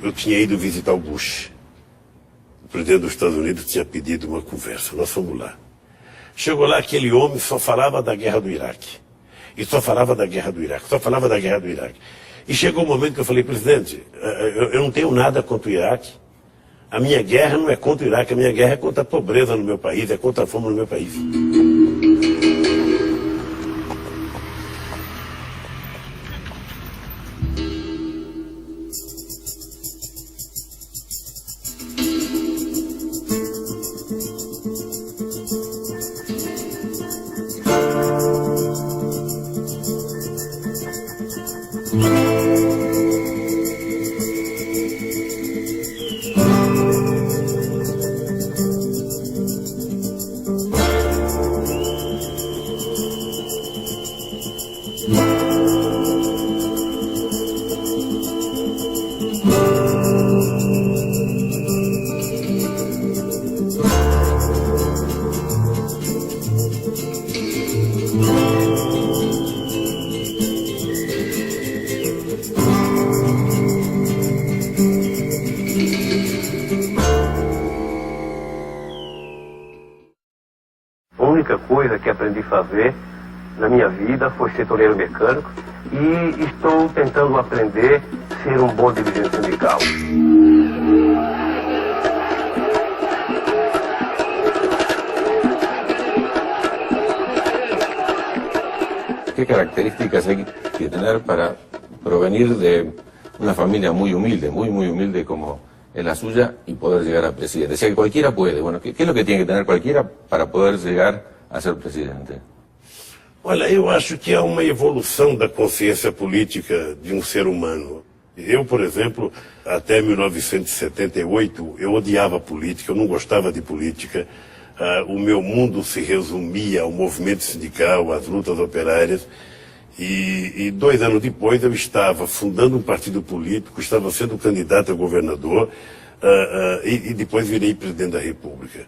eu tinha ido visitar o Bush. O presidente dos Estados Unidos tinha pedido uma conversa. Nós fomos lá. Chegou lá, aquele homem só falava da guerra do Iraque. E só falava da guerra do Iraque, só falava da guerra do Iraque. E chegou o momento que eu falei, presidente, eu não tenho nada contra o Iraque. A minha guerra não é contra o Iraque, a minha guerra é contra a pobreza no meu país, é contra a fome no meu país. A única coisa que aprendi a fazer na minha vida foi ser torneiro mecânico e estou tentando aprender a ser um bom dirigente sindical. ¿Qué características hay que tener para provenir de una familia muy humilde como es la suya y poder llegar a presidente? O sea, que cualquiera puede. Bueno, ¿qué es lo que tiene que tener cualquiera para poder llegar a ser presidente? Olha, eu acho que há uma evolução da consciência política de um ser humano. Eu, por exemplo, até 1978, eu odiava política, eu não gostava de política. O meu mundo se resumia ao movimento sindical, às lutas operárias. E 2 anos depois eu estava fundando um partido político, estava sendo candidato a governador e depois virei presidente da República.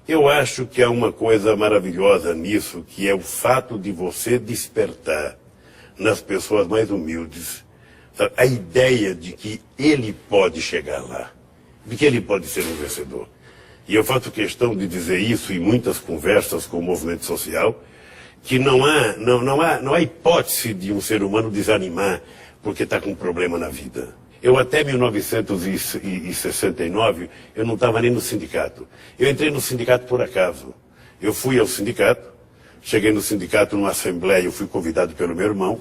Eu acho que há uma coisa maravilhosa nisso, que é o fato de você despertar nas pessoas mais humildes a ideia de que ele pode chegar lá, de que ele pode ser um vencedor. E eu faço questão de dizer isso em muitas conversas com o movimento social, que não há hipótese de um ser humano desanimar porque está com um problema na vida. Eu até 1969, eu não estava nem no sindicato. Eu entrei no sindicato por acaso. Eu fui ao sindicato, cheguei no sindicato numa assembleia, eu fui convidado pelo meu irmão,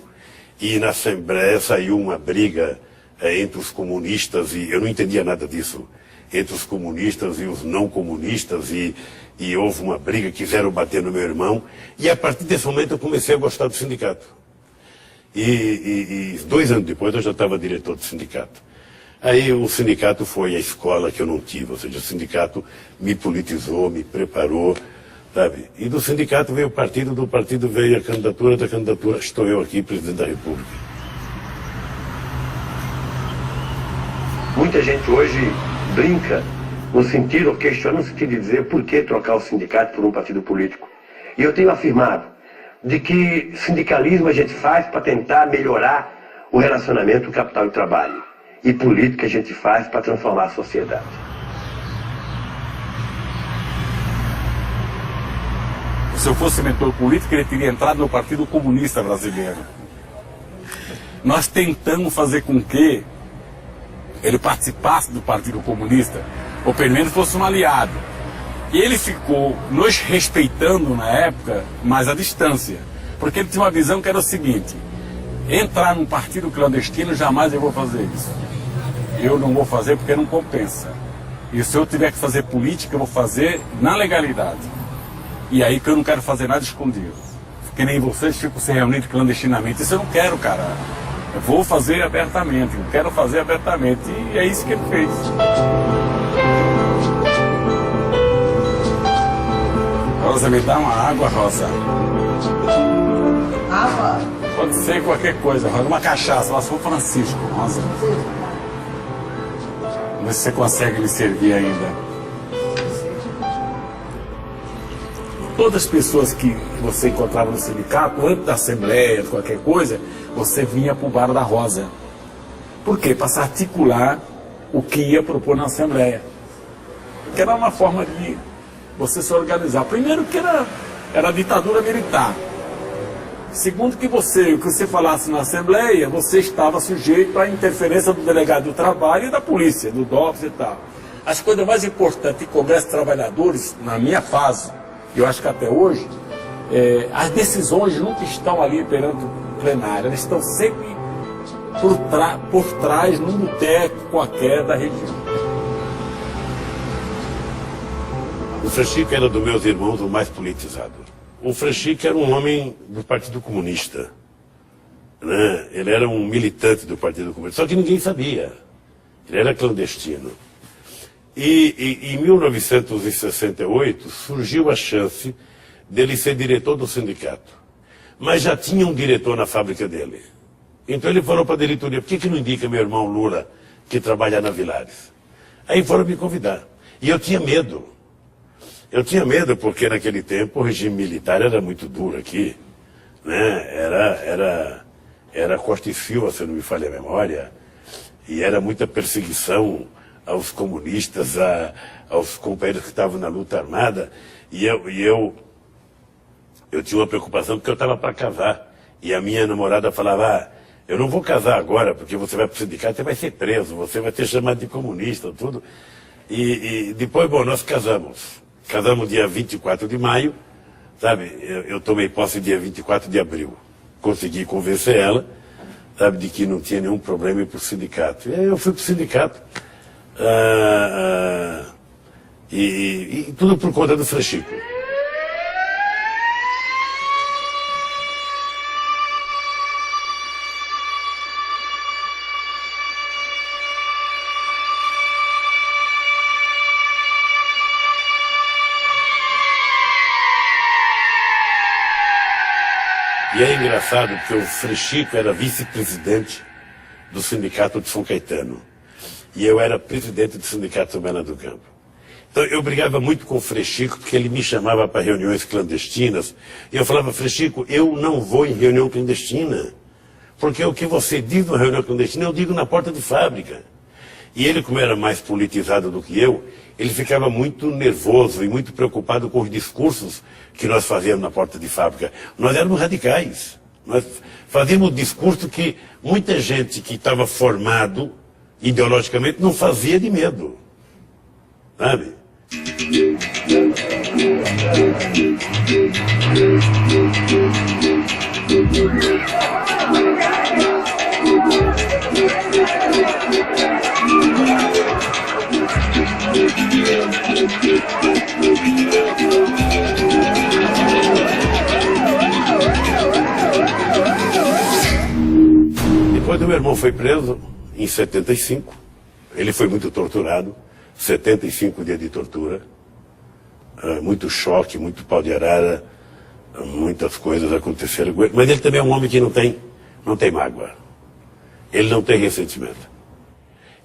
e na assembleia saiu uma briga entre os comunistas, e eu não entendia nada disso, entre os comunistas e os não comunistas, e houve uma briga, quiseram bater no meu irmão, e a partir desse momento eu comecei a gostar do sindicato. E 2 anos depois eu já estava diretor do sindicato. Aí o sindicato foi a escola que eu não tive, ou seja, o sindicato me politizou, me preparou, sabe? E do sindicato veio o partido, do partido veio a candidatura, da candidatura estou eu aqui, presidente da República. Muita gente hoje brinca no sentido, questiona no sentido de dizer por que trocar o sindicato por um partido político. E eu tenho afirmado de que sindicalismo a gente faz para tentar melhorar o relacionamento do capital e trabalho. E política a gente faz para transformar a sociedade. Se eu fosse mentor político, ele teria entrado no Partido Comunista Brasileiro. Nós tentamos fazer com que ele participasse do Partido Comunista, ou pelo menos fosse um aliado. E ele ficou nos respeitando na época, mas à distância. Porque ele tinha uma visão que era o seguinte: entrar num partido clandestino, jamais eu vou fazer isso. Eu não vou fazer porque não compensa. E se eu tiver que fazer política, eu vou fazer na legalidade. E aí que eu não quero fazer nada escondido. Que nem vocês ficam se reunindo clandestinamente. Isso eu não quero, cara. Eu vou fazer abertamente, eu quero fazer abertamente. E é isso que ele fez. Rosa, me dá uma água, Rosa. Água? Pode ser qualquer coisa, Rosa. Uma cachaça, lá sou Francisco, Rosa. Vê se você consegue me servir ainda. Todas as pessoas que você encontrava no sindicato, antes da assembleia, qualquer coisa, você vinha para o Bar da Rosa. Por quê? Para se articular o que ia propor na Assembleia. Que era uma forma de você se organizar. Primeiro que era ditadura militar. Segundo que o que você falasse na Assembleia, você estava sujeito à interferência do delegado do trabalho e da polícia, do DOPS e tal. As coisas mais importantes em Congresso de Trabalhadores, na minha fase, eu acho que até hoje, as decisões nunca estão ali perante o plenário, elas estão sempre por trás, num boteco qualquer da região. O Frei Chico era dos meus irmãos o mais politizado. O Frei Chico era um homem do Partido Comunista, né? Ele era um militante do Partido Comunista, só que ninguém sabia. Ele era clandestino. E em 1968 surgiu a chance dele ser diretor do sindicato. Mas já tinha um diretor na fábrica dele. Então ele falou para a diretoria: por que não indica meu irmão Lula, que trabalha na Vilares? Aí foram me convidar. E eu tinha medo. Eu tinha medo porque naquele tempo o regime militar era muito duro aqui, né? Era corte e fio, se não me falha a memória, e era muita perseguição aos comunistas, aos companheiros que estavam na luta armada, e eu tinha uma preocupação porque eu estava para casar, e a minha namorada falava: eu não vou casar agora porque você vai para o sindicato, você vai ser preso, você vai ser chamado de comunista, tudo. E depois, bom, nós casamos. Casamos dia 24 de maio, sabe? Eu tomei posse dia 24 de abril. Consegui convencer ela, sabe, de que não tinha nenhum problema ir para o sindicato. E aí eu fui para o sindicato. E tudo por conta do Frei Chico. E é engraçado porque o Frei Chico era vice-presidente do Sindicato de São Caetano. E eu era presidente do Sindicato São Bernardo do Campo. Então eu brigava muito com o Frei Chico porque ele me chamava para reuniões clandestinas. E eu falava: Frei Chico, eu não vou em reunião clandestina. Porque o que você diz na reunião clandestina eu digo na porta de fábrica. E ele, como era mais politizado do que eu, ele ficava muito nervoso e muito preocupado com os discursos que nós fazíamos na porta de fábrica. Nós éramos radicais. Nós fazíamos discurso que muita gente que estava formado ideologicamente não fazia de medo. Sabe? Depois o meu irmão foi preso em 75. Ele foi muito torturado. 75 dias de tortura. Muito choque, muito pau de arara. Muitas coisas aconteceram com ele. Mas ele também é um homem que não tem mágoa. Ele não tem ressentimento.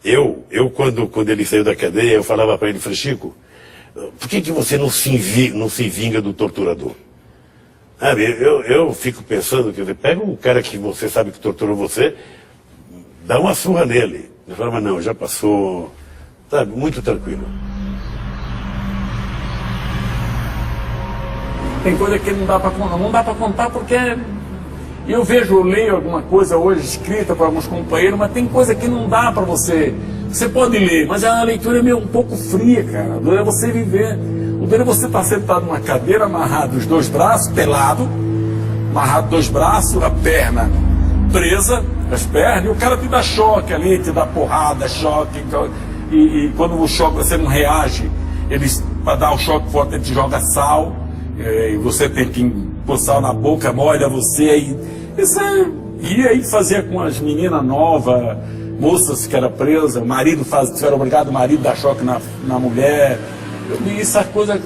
Eu quando ele saiu da cadeia, eu falava para ele: Frei Chico, por que você não se vinga do torturador? Eu fico pensando, quer dizer, pega um cara que você sabe que torturou você, dá uma surra nele. Ele fala: mas não, já passou, sabe, muito tranquilo. Tem coisa que não dá para contar porque eu leio alguma coisa hoje escrita para alguns companheiros, mas tem coisa que não dá para você. Você pode ler, mas a leitura é meio um pouco fria, cara. O duro é você viver. O duro é você estar sentado numa cadeira, amarrado os dois braços, pelado, amarrado dois braços, a perna presa, as pernas, e o cara te dá choque ali, te dá porrada, choque. E quando o choque você não reage, para dar o choque forte, ele te joga sal, e você tem que pôr sal na boca, molha você. E aí fazia com as meninas novas, moças que eram presas, o marido era obrigado o marido a dar choque na mulher. Eu li essa coisa.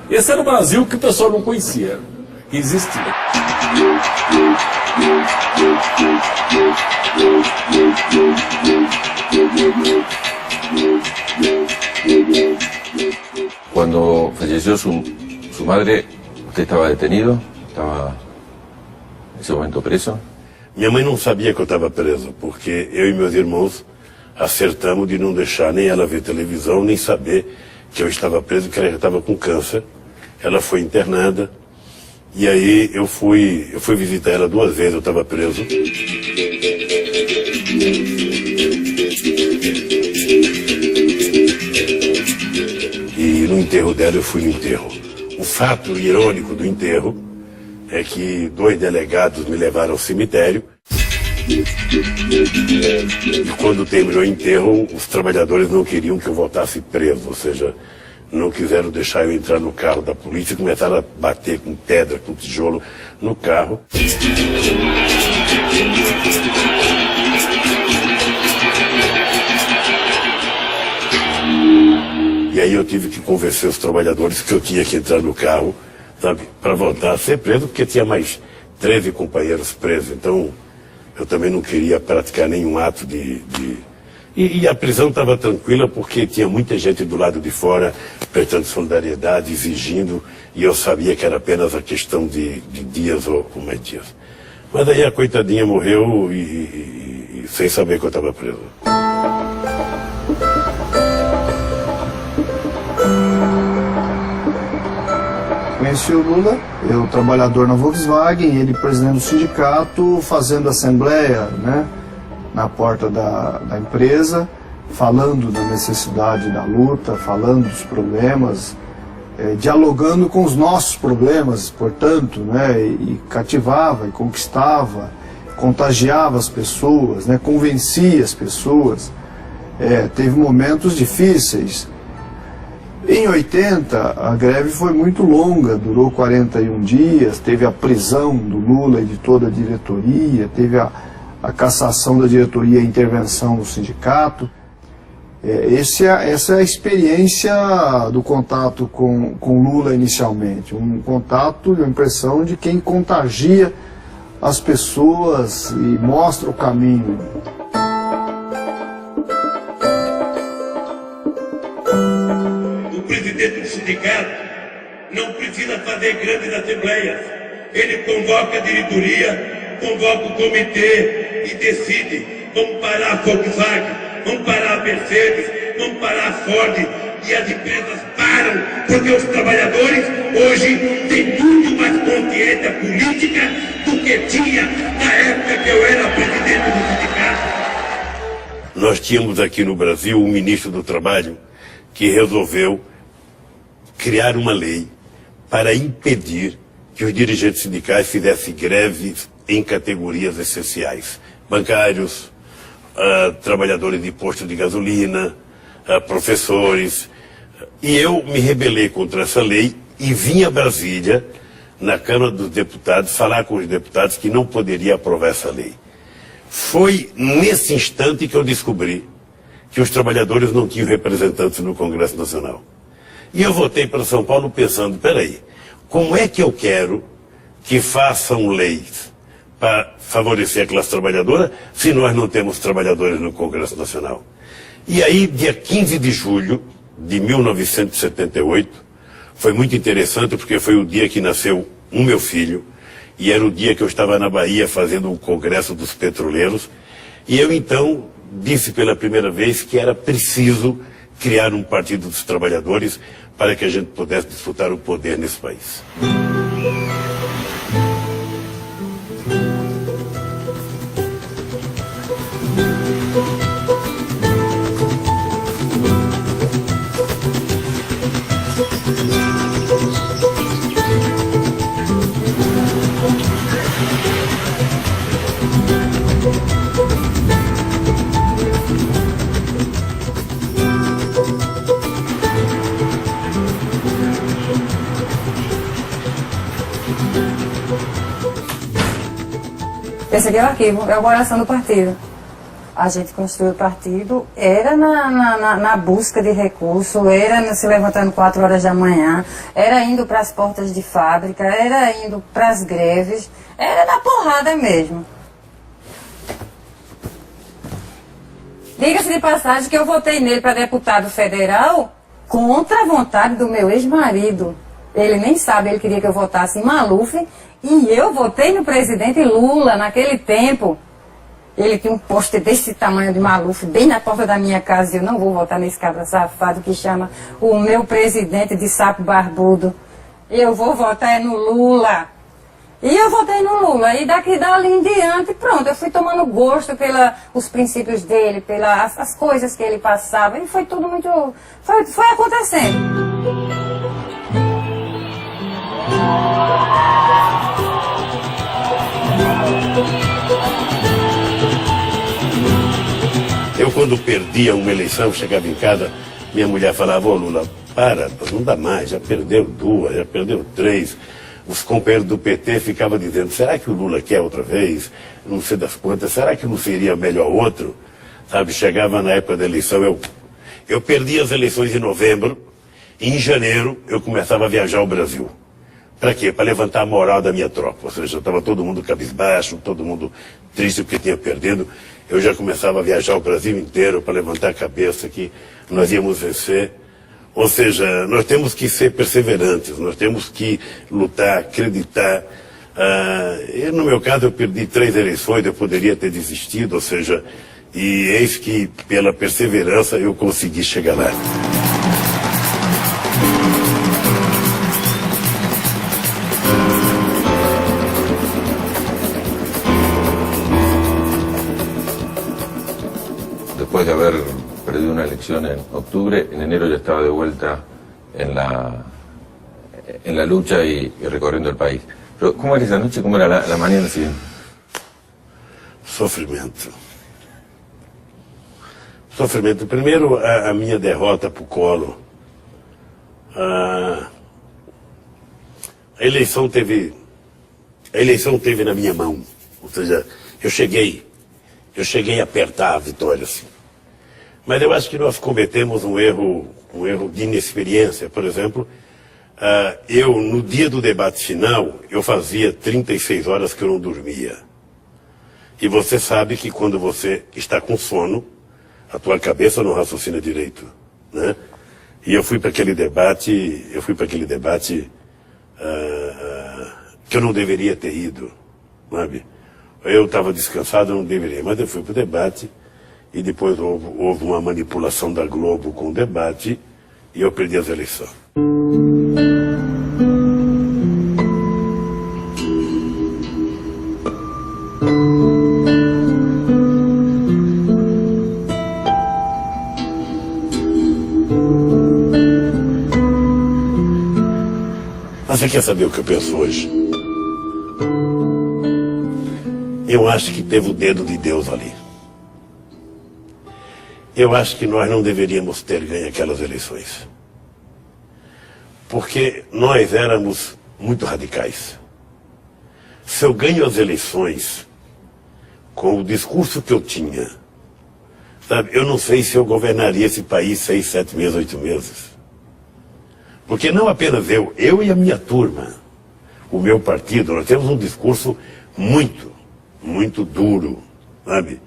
Esse era o Brasil que o pessoal não conhecia, que existia. Cuando falleció su madre, ¿usted estaba detenido? ¿Estaba en ese momento preso? Minha mãe não sabia que eu estava preso, porque eu e meus irmãos, acertamos de não deixar nem ela ver televisão, nem saber que eu estava preso, que ela já estava com câncer. Ela foi internada, e aí eu fui visitar ela 2 vezes, eu estava preso. E no enterro dela eu fui no enterro. O fato irônico do enterro é que 2 delegados me levaram ao cemitério. E quando terminou o enterro, os trabalhadores não queriam que eu voltasse preso, ou seja, não quiseram deixar eu entrar no carro da polícia e começaram a bater com pedra, com tijolo no carro. E aí eu tive que convencer os trabalhadores que eu tinha que entrar no carro, sabe, para voltar a ser preso, porque tinha mais 13 companheiros presos, então eu também não queria praticar nenhum ato E a prisão estava tranquila porque tinha muita gente do lado de fora prestando solidariedade, exigindo, e eu sabia que era apenas a questão de dias ou mais dias. Mas aí a coitadinha morreu e sem saber que eu estava preso. Conheci o Lula, eu trabalhador na Volkswagen, ele presidente do sindicato, fazendo assembleia, né, na porta da empresa, falando da necessidade da luta, falando dos problemas, dialogando com os nossos problemas, portanto, né, e cativava, e conquistava, contagiava as pessoas, né, convencia as pessoas. Teve momentos difíceis. Em 80, a greve foi muito longa, durou 41 dias, teve a prisão do Lula e de toda a diretoria, teve a cassação da diretoria e a intervenção do sindicato. Essa é a experiência do contato com Lula inicialmente, um contato, uma impressão de quem contagia as pessoas e mostra o caminho. O presidente do sindicato não precisa fazer grandes assembleias. Ele convoca a diretoria, convoca o comitê e decide: vamos parar a Volkswagen, vamos parar a Mercedes, vamos parar a Ford, e as empresas param, porque os trabalhadores hoje têm muito mais consciência política do que tinha na época que eu era presidente do sindicato. Nós tínhamos aqui no Brasil um ministro do Trabalho que resolveu criar uma lei para impedir que os dirigentes sindicais fizessem greves em categorias essenciais. Bancários, trabalhadores de posto de gasolina, professores. E eu me rebelei contra essa lei e vim a Brasília, na Câmara dos Deputados, falar com os deputados que não poderia aprovar essa lei. Foi nesse instante que eu descobri que os trabalhadores não tinham representantes no Congresso Nacional. E eu voltei para São Paulo pensando: peraí, como é que eu quero que façam leis para favorecer a classe trabalhadora se nós não temos trabalhadores no Congresso Nacional? E aí, dia 15 de julho de 1978, foi muito interessante porque foi o dia que nasceu o meu filho, e era o dia que eu estava na Bahia fazendo o Congresso dos Petroleiros, e eu então disse pela primeira vez que era preciso criar um Partido dos Trabalhadores para que a gente pudesse disputar o poder nesse país. Esse aqui é o arquivo, é o coração do partido. A gente construiu o partido, era na busca de recurso, era se levantando 4 horas da manhã, era indo para as portas de fábrica, era indo para as greves, era na porrada mesmo. Diga-se de passagem que eu votei nele para deputado federal contra a vontade do meu ex-marido. Ele nem sabe, ele queria que eu votasse em Maluf, e eu votei no presidente Lula naquele tempo. Ele tinha um pôster desse tamanho de Maluf, bem na porta da minha casa. Eu não vou votar nesse cabra safado que chama o meu presidente de sapo barbudo. Eu vou votar no Lula. E eu votei no Lula. E dali em diante, pronto, eu fui tomando gosto pelos princípios dele, pelas coisas que ele passava. E foi tudo muito... Foi acontecendo. Eu, quando perdia uma eleição, chegava em casa, minha mulher falava: ô Lula, para, não dá mais, já perdeu 2, já perdeu 3. Os companheiros do PT ficavam dizendo: será que o Lula quer outra vez? Não sei das quantas, será que não seria melhor outro? Sabe, chegava na época da eleição, eu perdi as eleições em novembro, e em janeiro eu começava a viajar ao Brasil. Para quê? Para levantar a moral da minha tropa. Ou seja, estava todo mundo cabisbaixo, todo mundo triste porque tinha perdido. Eu já começava a viajar o Brasil inteiro para levantar a cabeça que nós íamos vencer. Ou seja, nós temos que ser perseverantes, nós temos que lutar, acreditar. E no meu caso eu perdi 3 eleições, eu poderia ter desistido, ou seja, e eis que pela perseverança eu consegui chegar lá. Después de haber perdido una elección en octubre, en enero ya estaba de vuelta en la lucha y recorriendo el país. Pero, ¿cómo era esa noche? ¿Cómo era la mañana siguiente? Sofrimento. Primeiro, a minha derrota para o Collor. A eleição teve na minha mão. Ou seja, eu cheguei a apertar a vitória, assim. Mas eu acho que nós cometemos um erro de inexperiência. Por exemplo, no dia do debate final, eu fazia 36 horas que eu não dormia. E você sabe que quando você está com sono, a tua cabeça não raciocina direito, né? E eu fui para aquele debate, que eu não deveria ter ido, sabe? Eu estava descansado, eu não deveria, mas eu fui para o debate e depois houve uma manipulação da Globo com o debate e eu perdi as eleições. Você quer saber o que eu penso hoje? Eu acho que teve o dedo de Deus ali. Eu acho que nós não deveríamos ter ganho aquelas eleições. Porque nós éramos muito radicais. Se eu ganho as eleições com o discurso que eu tinha, sabe, eu não sei se eu governaria esse país 6, 7 meses, 8 meses. Porque não apenas eu e a minha turma, o meu partido, nós temos um discurso muito duro, sabe?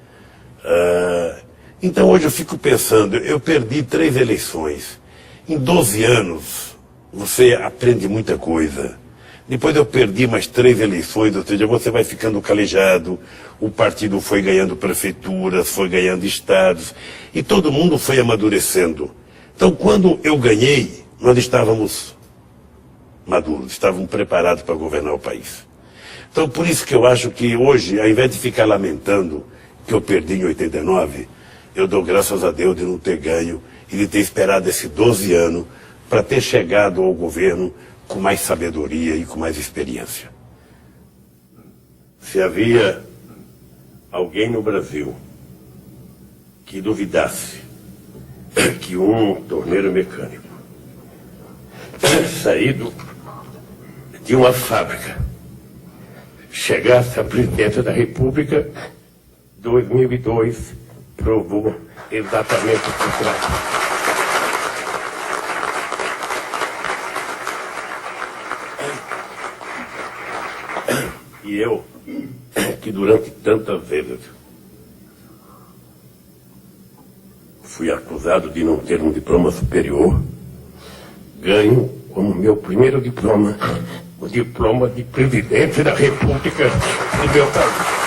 Então hoje eu fico pensando, eu perdi 3 eleições. Em 12 anos, você aprende muita coisa. Depois eu perdi mais 3 eleições, ou seja, você vai ficando calejado, o partido foi ganhando prefeituras, foi ganhando estados, e todo mundo foi amadurecendo. Então quando eu ganhei, nós estávamos maduros, estávamos preparados para governar o país. Então por isso que eu acho que hoje, ao invés de ficar lamentando que eu perdi em 89, eu dou graças a Deus de não ter ganho e de ter esperado esses 12 anos para ter chegado ao governo com mais sabedoria e com mais experiência. Se havia alguém no Brasil que duvidasse que um torneiro mecânico saído de uma fábrica chegasse à presidência da República, 2002 provou exatamente o contrário. E eu, que durante tantas vezes fui acusado de não ter um diploma superior, ganho como meu primeiro diploma, o diploma de presidente da República do meu país.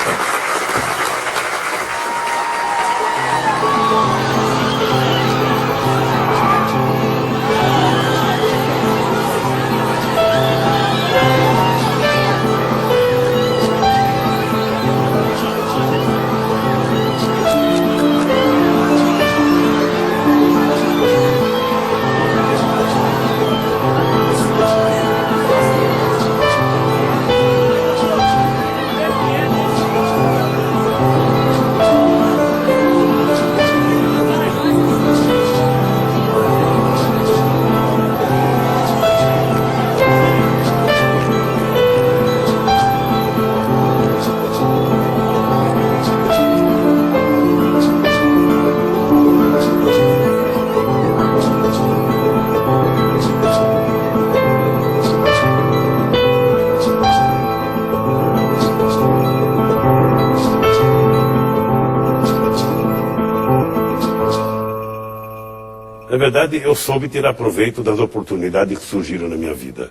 Na verdade, eu soube tirar proveito das oportunidades que surgiram na minha vida.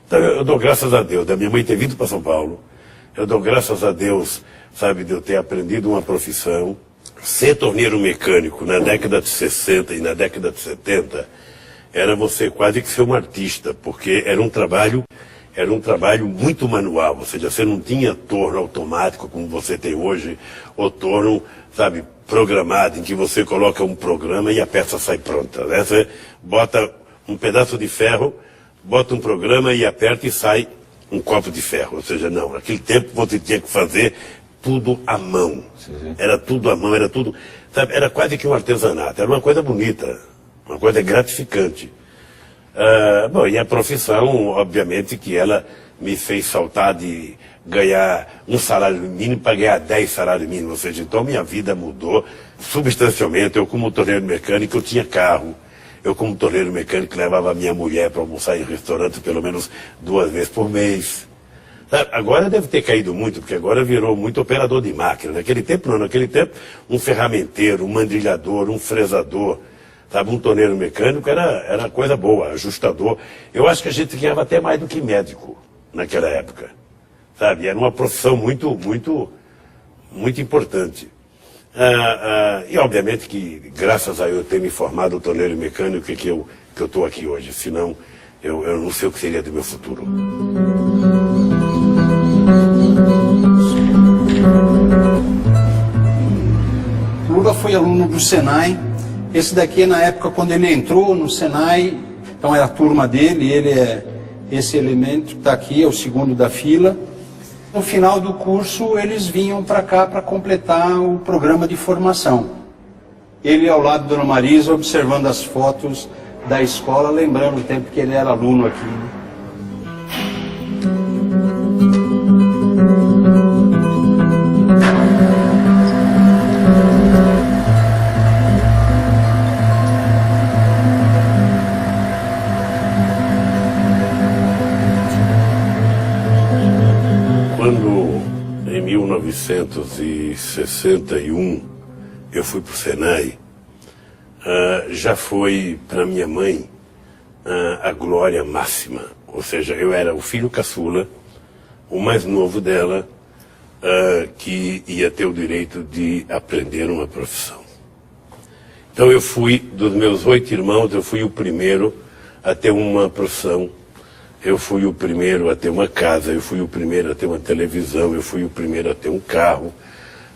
Então, eu dou graças a Deus da minha mãe ter vindo para São Paulo. Eu dou graças a Deus, sabe, de eu ter aprendido uma profissão. Ser torneiro mecânico na década de 60 e na década de 70 era você quase que ser um artista, porque era um trabalho muito manual, ou seja, você não tinha torno automático como você tem hoje, ou torno, sabe, programado, em que você coloca um programa e a peça sai pronta, né? Você bota um pedaço de ferro, bota um programa e aperta e sai um copo de ferro, ou seja, não, naquele tempo você tinha que fazer tudo à mão, era tudo à mão, era tudo, sabe, era quase que um artesanato, era uma coisa bonita, uma coisa gratificante. Bom, e a profissão, obviamente, que ela me fez saltar de ganhar um salário mínimo para ganhar 10 salários mínimos, ou seja, então minha vida mudou substancialmente. Eu, como torneiro mecânico, eu tinha carro. Eu, como torneiro mecânico, levava a minha mulher para almoçar em restaurante pelo menos 2 vezes por mês. Agora deve ter caído muito, porque agora virou muito operador de máquina. Naquele tempo não, naquele tempo um ferramenteiro, um mandrilhador, um fresador, sabe, um torneiro mecânico era coisa boa, ajustador. Eu acho que a gente ganhava até mais do que médico naquela época, sabe, era uma profissão muito importante. E obviamente que graças a eu ter me formado torneiro mecânico que eu estou aqui hoje, senão eu não sei o que seria do meu futuro. Lula foi aluno do Senai. Esse daqui, na época, quando ele entrou no Senai, então é a turma dele, ele é esse elemento que está aqui, é o segundo da fila. No final do curso, eles vinham para cá para completar o programa de formação. Ele ao lado da Dona Marisa, observando as fotos da escola, lembrando o tempo que ele era aluno aqui. Quando, em 1961, eu fui para o Senai, já foi para minha mãe a glória máxima. Ou seja, eu era o filho caçula, o mais novo dela, que ia ter o direito de aprender uma profissão. Então eu fui, dos meus 8 irmãos, eu fui o primeiro a ter uma profissão. Eu fui o primeiro a ter uma casa, eu fui o primeiro a ter uma televisão, eu fui o primeiro a ter um carro.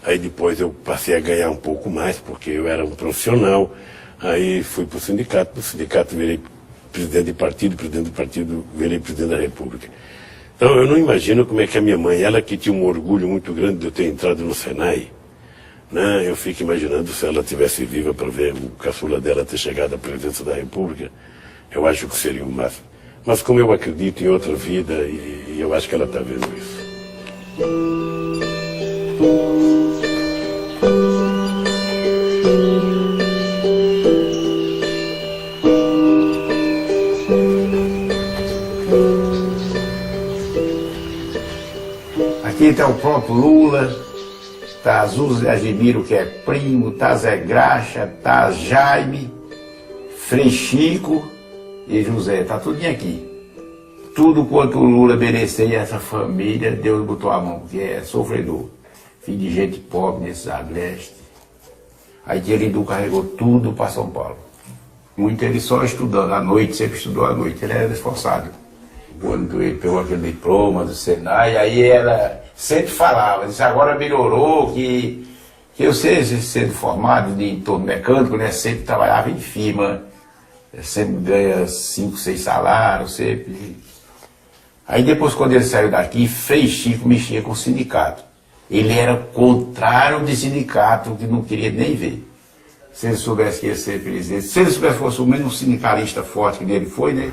Aí depois eu passei a ganhar um pouco mais, porque eu era um profissional. Aí fui para o sindicato virei presidente do partido virei presidente da República. Então eu não imagino como é que a minha mãe, ela que tinha um orgulho muito grande de eu ter entrado no Senai, né? Eu fico imaginando se ela estivesse viva para ver o caçula dela ter chegado à presidência da República, eu acho que seria o máximo. Mas como eu acredito em outra vida, e eu acho que ela está vendo isso. Aqui está o próprio Lula, está Zé Agemiro, que é primo, está Zé Graxa, está Jaime, Frei Chico e José, está tudinho aqui. Tudo quanto o Lula merecia, essa família, Deus botou a mão, que é sofredor. Filho de gente pobre nesse agreste. Aí Dierindu carregou tudo para São Paulo. Muito ele só estudando, à noite, sempre estudou à noite, ele era esforçado. Quando ele pegou aquele diploma do Senai, aí ela sempre falava, disse, agora melhorou, que eu sendo formado de torno mecânico, né, sempre trabalhava em firma, sempre ganha 5, 6 salários, sempre. Aí depois, quando ele saiu daqui, Frei Chico mexia com o sindicato. Ele era contrário de sindicato, que não queria nem ver. Se ele soubesse que ia ser presidente, se ele soubesse que fosse o mesmo sindicalista forte que ele foi, né?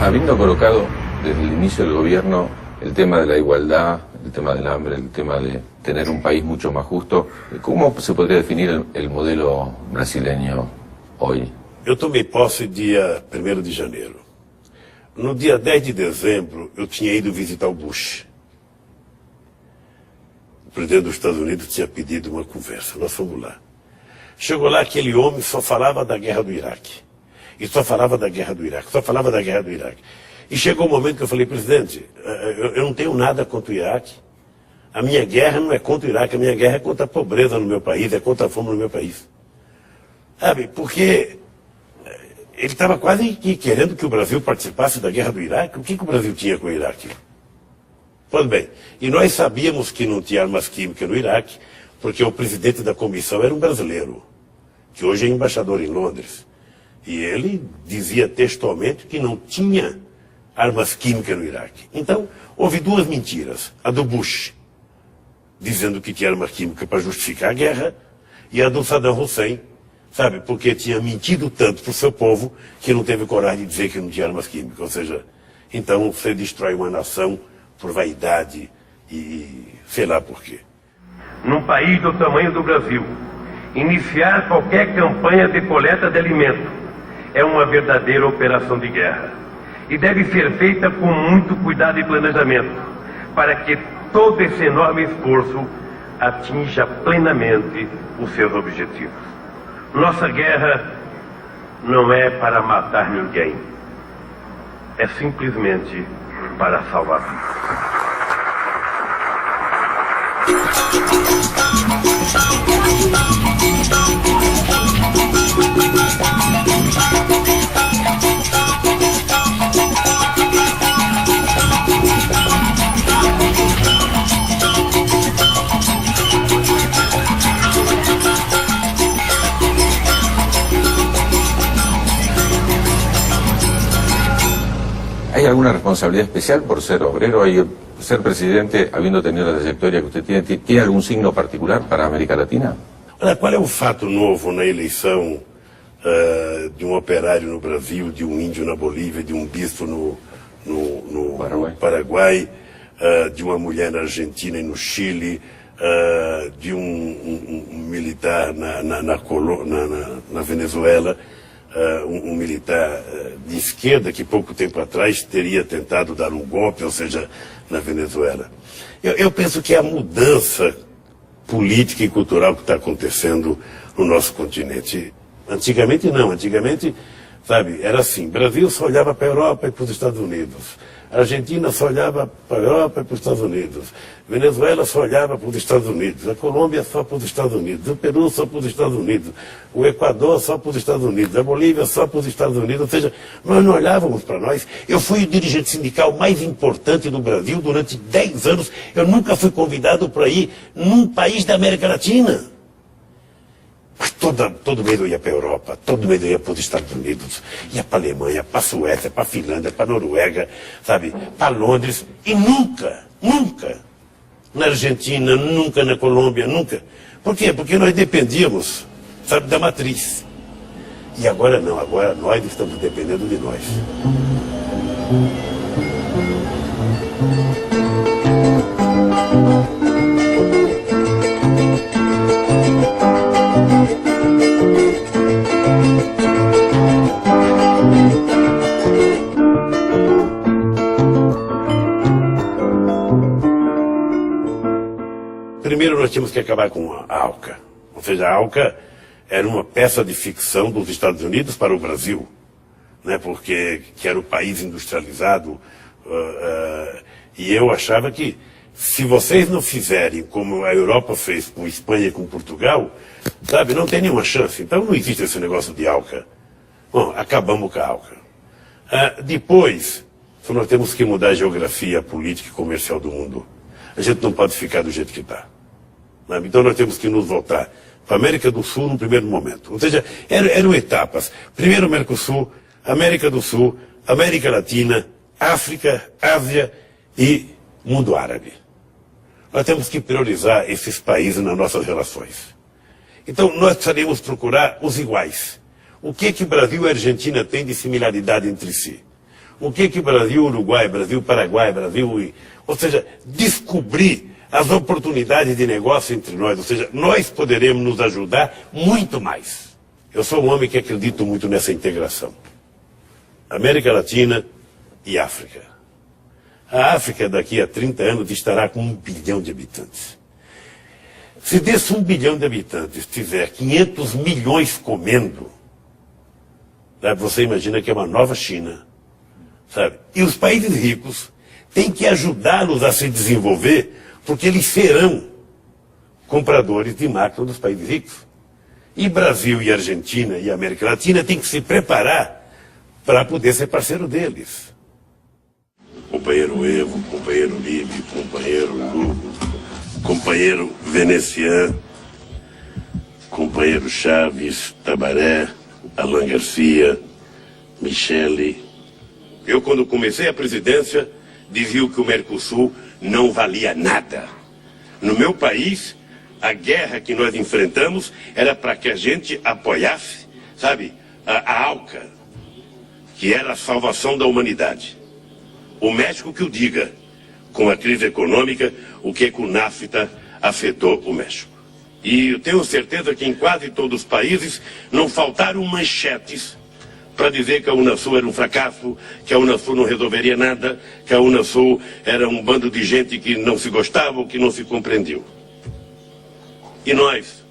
Habiendo colocado desde el inicio del gobierno el tema de la igualdad, el tema del hambre, el tema de tener un país mucho más justo, ¿cómo se podría definir el modelo brasileño hoy? Eu tomei posse dia 1º de janeiro. No dia 10 de dezembro, eu tinha ido visitar o Bush. O presidente dos Estados Unidos tinha pedido uma conversa. Nós fomos lá. Chegou lá, aquele homem só falava da guerra do Iraque. E só falava da guerra do Iraque, só falava da guerra do Iraque. E chegou o momento que eu falei, presidente, eu não tenho nada contra o Iraque. A minha guerra não é contra o Iraque, a minha guerra é contra a pobreza no meu país, é contra a fome no meu país. Sabe, porque ele estava quase que querendo que o Brasil participasse da guerra do Iraque. O que o Brasil tinha com o Iraque? Pois bem, e nós sabíamos que não tinha armas químicas no Iraque, porque o presidente da comissão era um brasileiro, que hoje é embaixador em Londres. E ele dizia textualmente que não tinha armas químicas no Iraque. Então, houve duas mentiras. A do Bush, dizendo que tinha armas químicas para justificar a guerra, e a do Saddam Hussein, sabe, porque tinha mentido tanto para o seu povo que não teve coragem de dizer que não tinha armas químicas. Ou seja, então você destrói uma nação por vaidade e sei lá por quê. Num país do tamanho do Brasil, iniciar qualquer campanha de coleta de alimento é uma verdadeira operação de guerra e deve ser feita com muito cuidado e planejamento para que todo esse enorme esforço atinja plenamente os seus objetivos. Nossa guerra não é para matar ninguém, é simplesmente para salvar vidas. ¿Hay alguna responsabilidad especial por ser obrero y ser presidente, habiendo tenido la trayectoria que usted tiene? ¿Tiene algún signo particular para América Latina? Olha, qual é o fato novo na eleição de um operário no Brasil, de um índio na Bolívia, de um bispo no Paraguai, de uma mulher na Argentina e no Chile, de um militar na Venezuela, um militar de esquerda que pouco tempo atrás teria tentado dar um golpe, ou seja, na Venezuela. Eu penso que é a mudança política e cultural que está acontecendo no nosso continente. Antigamente não, antigamente, sabe, era assim, Brasil só olhava para a Europa e para os Estados Unidos. A Argentina só olhava para a Europa e para os Estados Unidos. Venezuela só olhava para os Estados Unidos. A Colômbia só para os Estados Unidos. O Peru só para os Estados Unidos. O Equador só para os Estados Unidos. A Bolívia só para os Estados Unidos. Ou seja, nós não olhávamos para nós. Eu fui o dirigente sindical mais importante do Brasil durante 10 anos. Eu nunca fui convidado para ir num país da América Latina. Mas todo mês eu ia para a Europa, todo mês eu ia para os Estados Unidos, ia para a Alemanha, para a Suécia, para a Finlândia, para a Noruega, sabe, para Londres. E nunca na Argentina, nunca na Colômbia, nunca. Por quê? Porque nós dependíamos, sabe, da matriz. E agora não, agora nós estamos dependendo de nós. Primeiro nós tínhamos que acabar com a ALCA. Ou seja, a ALCA era uma peça de ficção dos Estados Unidos para o Brasil, né? Porque que era o país industrializado. E eu achava que se vocês não fizerem como a Europa fez com Espanha e com Portugal, sabe, não tem nenhuma chance. Então não existe esse negócio de ALCA. Bom, acabamos com a ALCA. Depois, nós temos que mudar a geografia política e comercial do mundo. A gente não pode ficar do jeito que está. Então nós temos que nos voltar para a América do Sul no primeiro momento. Ou seja, eram etapas. Primeiro Mercosul, América do Sul, América Latina, África, Ásia e mundo árabe. Nós temos que priorizar esses países nas nossas relações. Então nós precisaríamos procurar os iguais. O que Brasil e Argentina têm de similaridade entre si? O que Brasil, Uruguai, Brasil, Paraguai, Brasil... Ou seja, descobrir as oportunidades de negócio entre nós. Ou seja, nós poderemos nos ajudar muito mais. Eu sou um homem que acredito muito nessa integração. América Latina, e África. A África, daqui a 30 anos, estará com 1 bilhão de habitantes. Se desse 1 bilhão de habitantes tiver 500 milhões comendo, sabe, você imagina que é uma nova China, sabe? E os países ricos têm que ajudá-los a se desenvolver, porque eles serão compradores de máquina dos países ricos. E Brasil e Argentina e América Latina têm que se preparar para poder ser parceiro deles. Companheiro Evo, companheiro Líbio, companheiro Lugo, companheiro Venecian, companheiro Chaves, Tabaré, Alan Garcia, Michele. Eu, quando comecei a presidência, dizia que o Mercosul não valia nada. No meu país, a guerra que nós enfrentamos era para que a gente apoiasse, sabe, a ALCA, que era a salvação da humanidade. O México que o diga, com a crise econômica, o que o NAFTA afetou o México. E eu tenho certeza que em quase todos os países não faltaram manchetes para dizer que a Unasul era um fracasso, que a Unasul não resolveria nada, que a Unasul era um bando de gente que não se gostava ou que não se compreendiu. E nós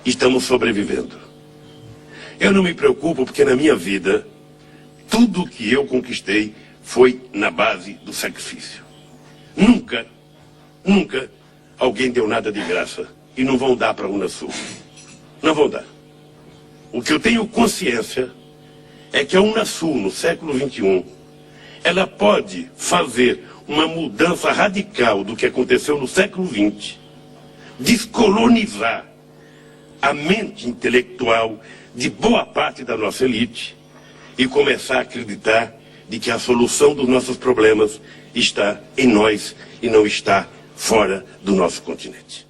estamos sobrevivendo. Eu não me preocupo porque na minha vida, tudo que eu conquistei foi na base do sacrifício. Nunca alguém deu nada de graça e não vão dar para a Unasul. Não vão dar. O que eu tenho consciência é que a Unasul, no século XXI, ela pode fazer uma mudança radical do que aconteceu no século XX, descolonizar a mente intelectual de boa parte da nossa elite e começar a acreditar de que a solução dos nossos problemas está em nós e não está fora do nosso continente.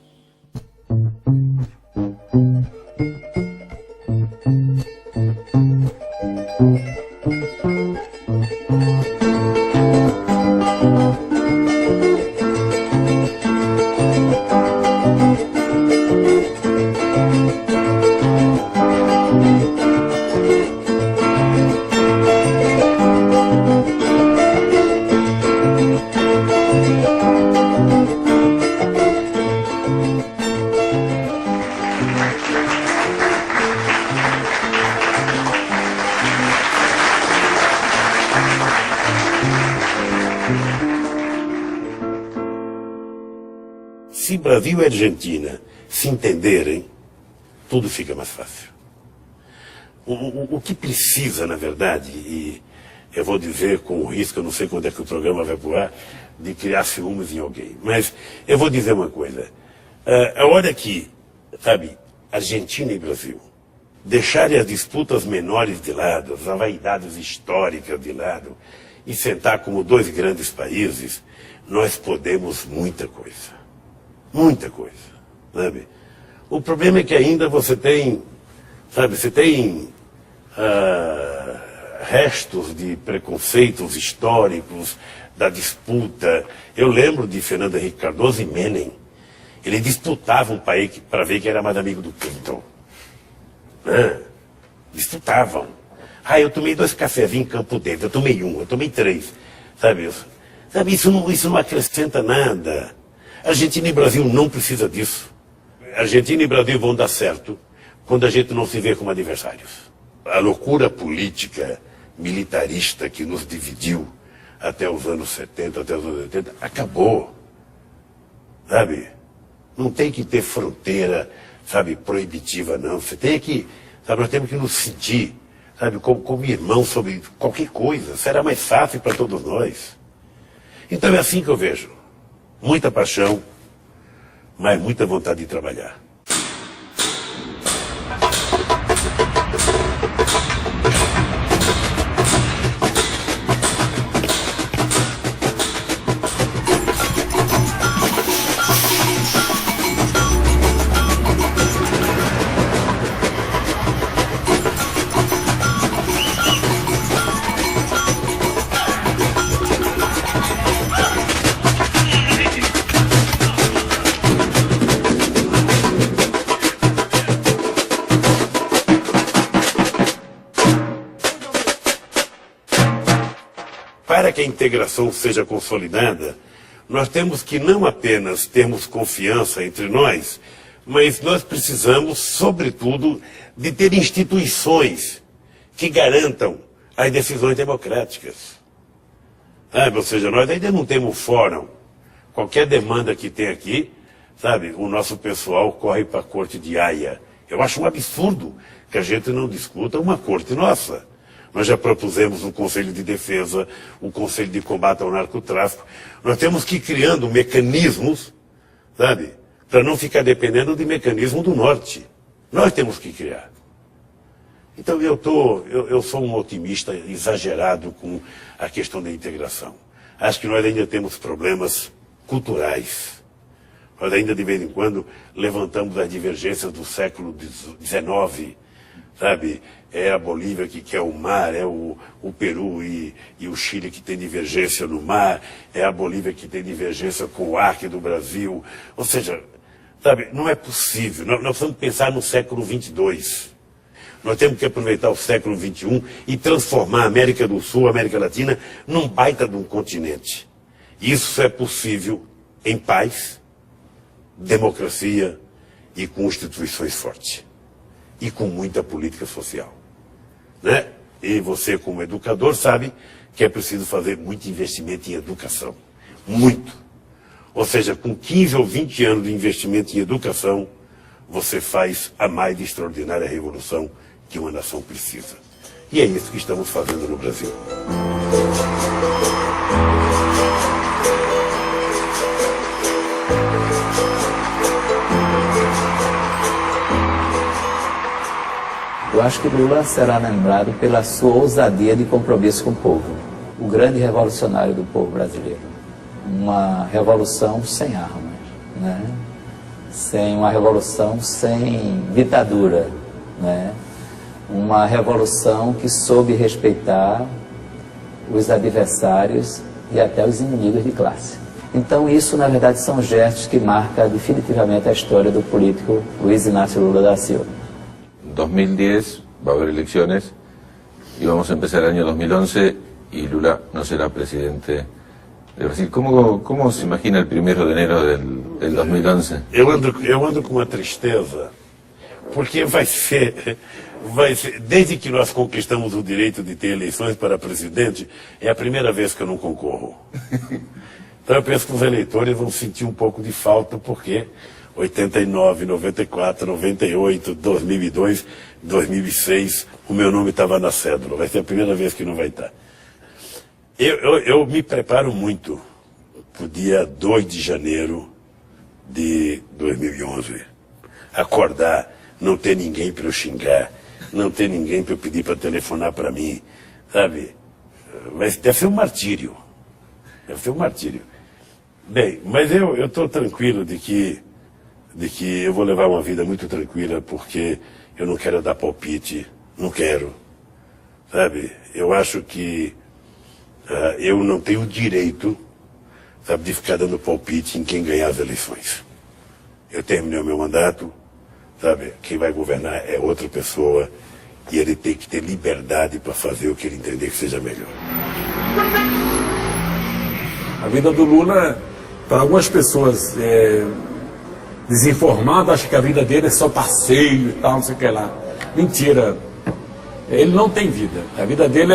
Se Brasil e Argentina se entenderem, tudo fica mais fácil. O que precisa, na verdade, e eu vou dizer com o risco, eu não sei quando é que o programa vai voar, de criar ciúmes em alguém, mas eu vou dizer uma coisa. A hora que, sabe, Argentina e Brasil deixarem as disputas menores de lado, as vaidades históricas de lado, e sentar como dois grandes países, nós podemos muita coisa. Muita coisa, sabe? O problema é que ainda você tem, sabe, você tem restos de preconceitos históricos, da disputa. Eu lembro de Fernando Henrique Cardoso e Menem. Ele disputava um país para ver quem era mais amigo do Clinton. Disputavam. Eu tomei 2 cafezinhos em Campo Dentro, eu tomei 1, eu tomei 3. Sabe, isso não acrescenta nada. Argentina e Brasil não precisa disso. Argentina e Brasil vão dar certo quando a gente não se vê como adversários. A loucura política, militarista que nos dividiu até os anos 70, até os anos 80, acabou. Sabe? Não tem que ter fronteira, sabe, proibitiva, não. Você tem que, sabe, nós temos que nos sentir, sabe, como irmãos sobre qualquer coisa. Será mais fácil para todos nós. Então é assim que eu vejo. Muita paixão, mas muita vontade de trabalhar. para que a integração seja consolidada, nós temos que não apenas termos confiança entre nós, mas nós precisamos, sobretudo, de ter instituições que garantam as decisões democráticas. Ou seja, nós ainda não temos fórum. Qualquer demanda que tem aqui, sabe, o nosso pessoal corre para a corte de Haia. Eu acho um absurdo que a gente não discuta uma corte nossa. Nós já propusemos o Conselho de Defesa, o Conselho de Combate ao Narcotráfico. Nós temos que ir criando mecanismos, sabe, para não ficar dependendo de mecanismo do norte. Nós temos que criar. Então eu sou um otimista exagerado com a questão da integração. Acho que nós ainda temos problemas culturais. Nós ainda de vez em quando levantamos as divergências do século XIX, sabe? É a Bolívia que quer o mar, é o Peru e o Chile que tem divergência no mar, é a Bolívia que tem divergência com o Acre do Brasil. Ou seja, sabe, não é possível. Nós precisamos pensar no século XXII. Nós temos que aproveitar o século XXI e transformar a América do Sul, a América Latina, num baita de um continente. Isso é possível em paz, democracia e com instituições fortes. E com muita política social. Né? E você, como educador, sabe que é preciso fazer muito investimento em educação. Muito. Ou seja, com 15 ou 20 anos de investimento em educação, você faz a mais extraordinária revolução que uma nação precisa. E é isso que estamos fazendo no Brasil. Eu acho que Lula será lembrado pela sua ousadia de compromisso com o povo. O grande revolucionário do povo brasileiro. Uma revolução sem armas, né? Uma revolução sem ditadura, né? Uma revolução que soube respeitar os adversários e até os inimigos de classe. Então isso, na verdade, são gestos que marcam definitivamente a história do político Luiz Inácio Lula da Silva. 2010 va a haber elecciones y vamos a empezar el año 2011 y Lula no será presidente de Brasil. ¿Cómo se imagina el 1º de enero del 2011? Eu ando com uma tristeza, porque vai ser, desde que nós conquistamos o direito de ter eleições para presidente, é a primeira vez que eu não concorro. Então eu penso que os eleitores vão sentir um pouco de falta, porque 89, 94, 98, 2002, 2006, o meu nome estava na cédula. Vai ser a primeira vez que não vai estar. Eu me preparo muito para o dia 2 de janeiro de 2011. Acordar, não ter ninguém para eu xingar, não ter ninguém para eu pedir para telefonar para mim, sabe? Mas deve ser um martírio. Deve ser um martírio. Bem, mas eu estou tranquilo de que eu vou levar uma vida muito tranquila, porque eu não quero dar palpite, não quero, sabe? Eu acho que eu não tenho direito, sabe, de ficar dando palpite em quem ganhar as eleições. Eu terminei o meu mandato, sabe? Quem vai governar é outra pessoa e ele tem que ter liberdade para fazer o que ele entender que seja melhor. A vida do Lula, para algumas pessoas desinformadas, acham que a vida dele é só passeio e tal, não sei o que lá. Mentira. Ele não tem vida. A vida dele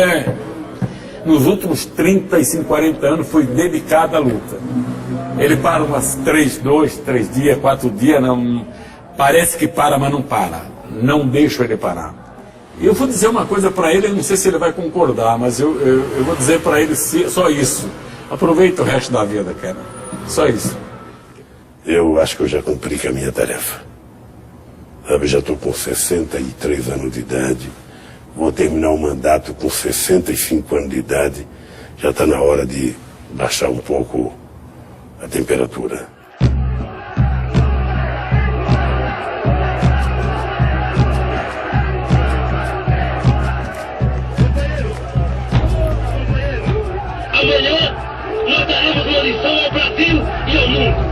nos últimos 35, 40 anos, foi dedicada à luta. Ele para umas 3 dias, 4 dias, não, parece que para, mas não para. Não deixo ele parar. E eu vou dizer uma coisa para ele, eu não sei se ele vai concordar, mas eu vou dizer para ele só isso. Aproveita o resto da vida, cara. Só isso. Eu acho que eu já cumpri com a minha tarefa. Sabe, já estou com 63 anos de idade. Vou terminar o mandato com 65 anos de idade. Já está na hora de baixar um pouco a temperatura. Amanhã nós daremos uma lição ao Brasil e ao mundo.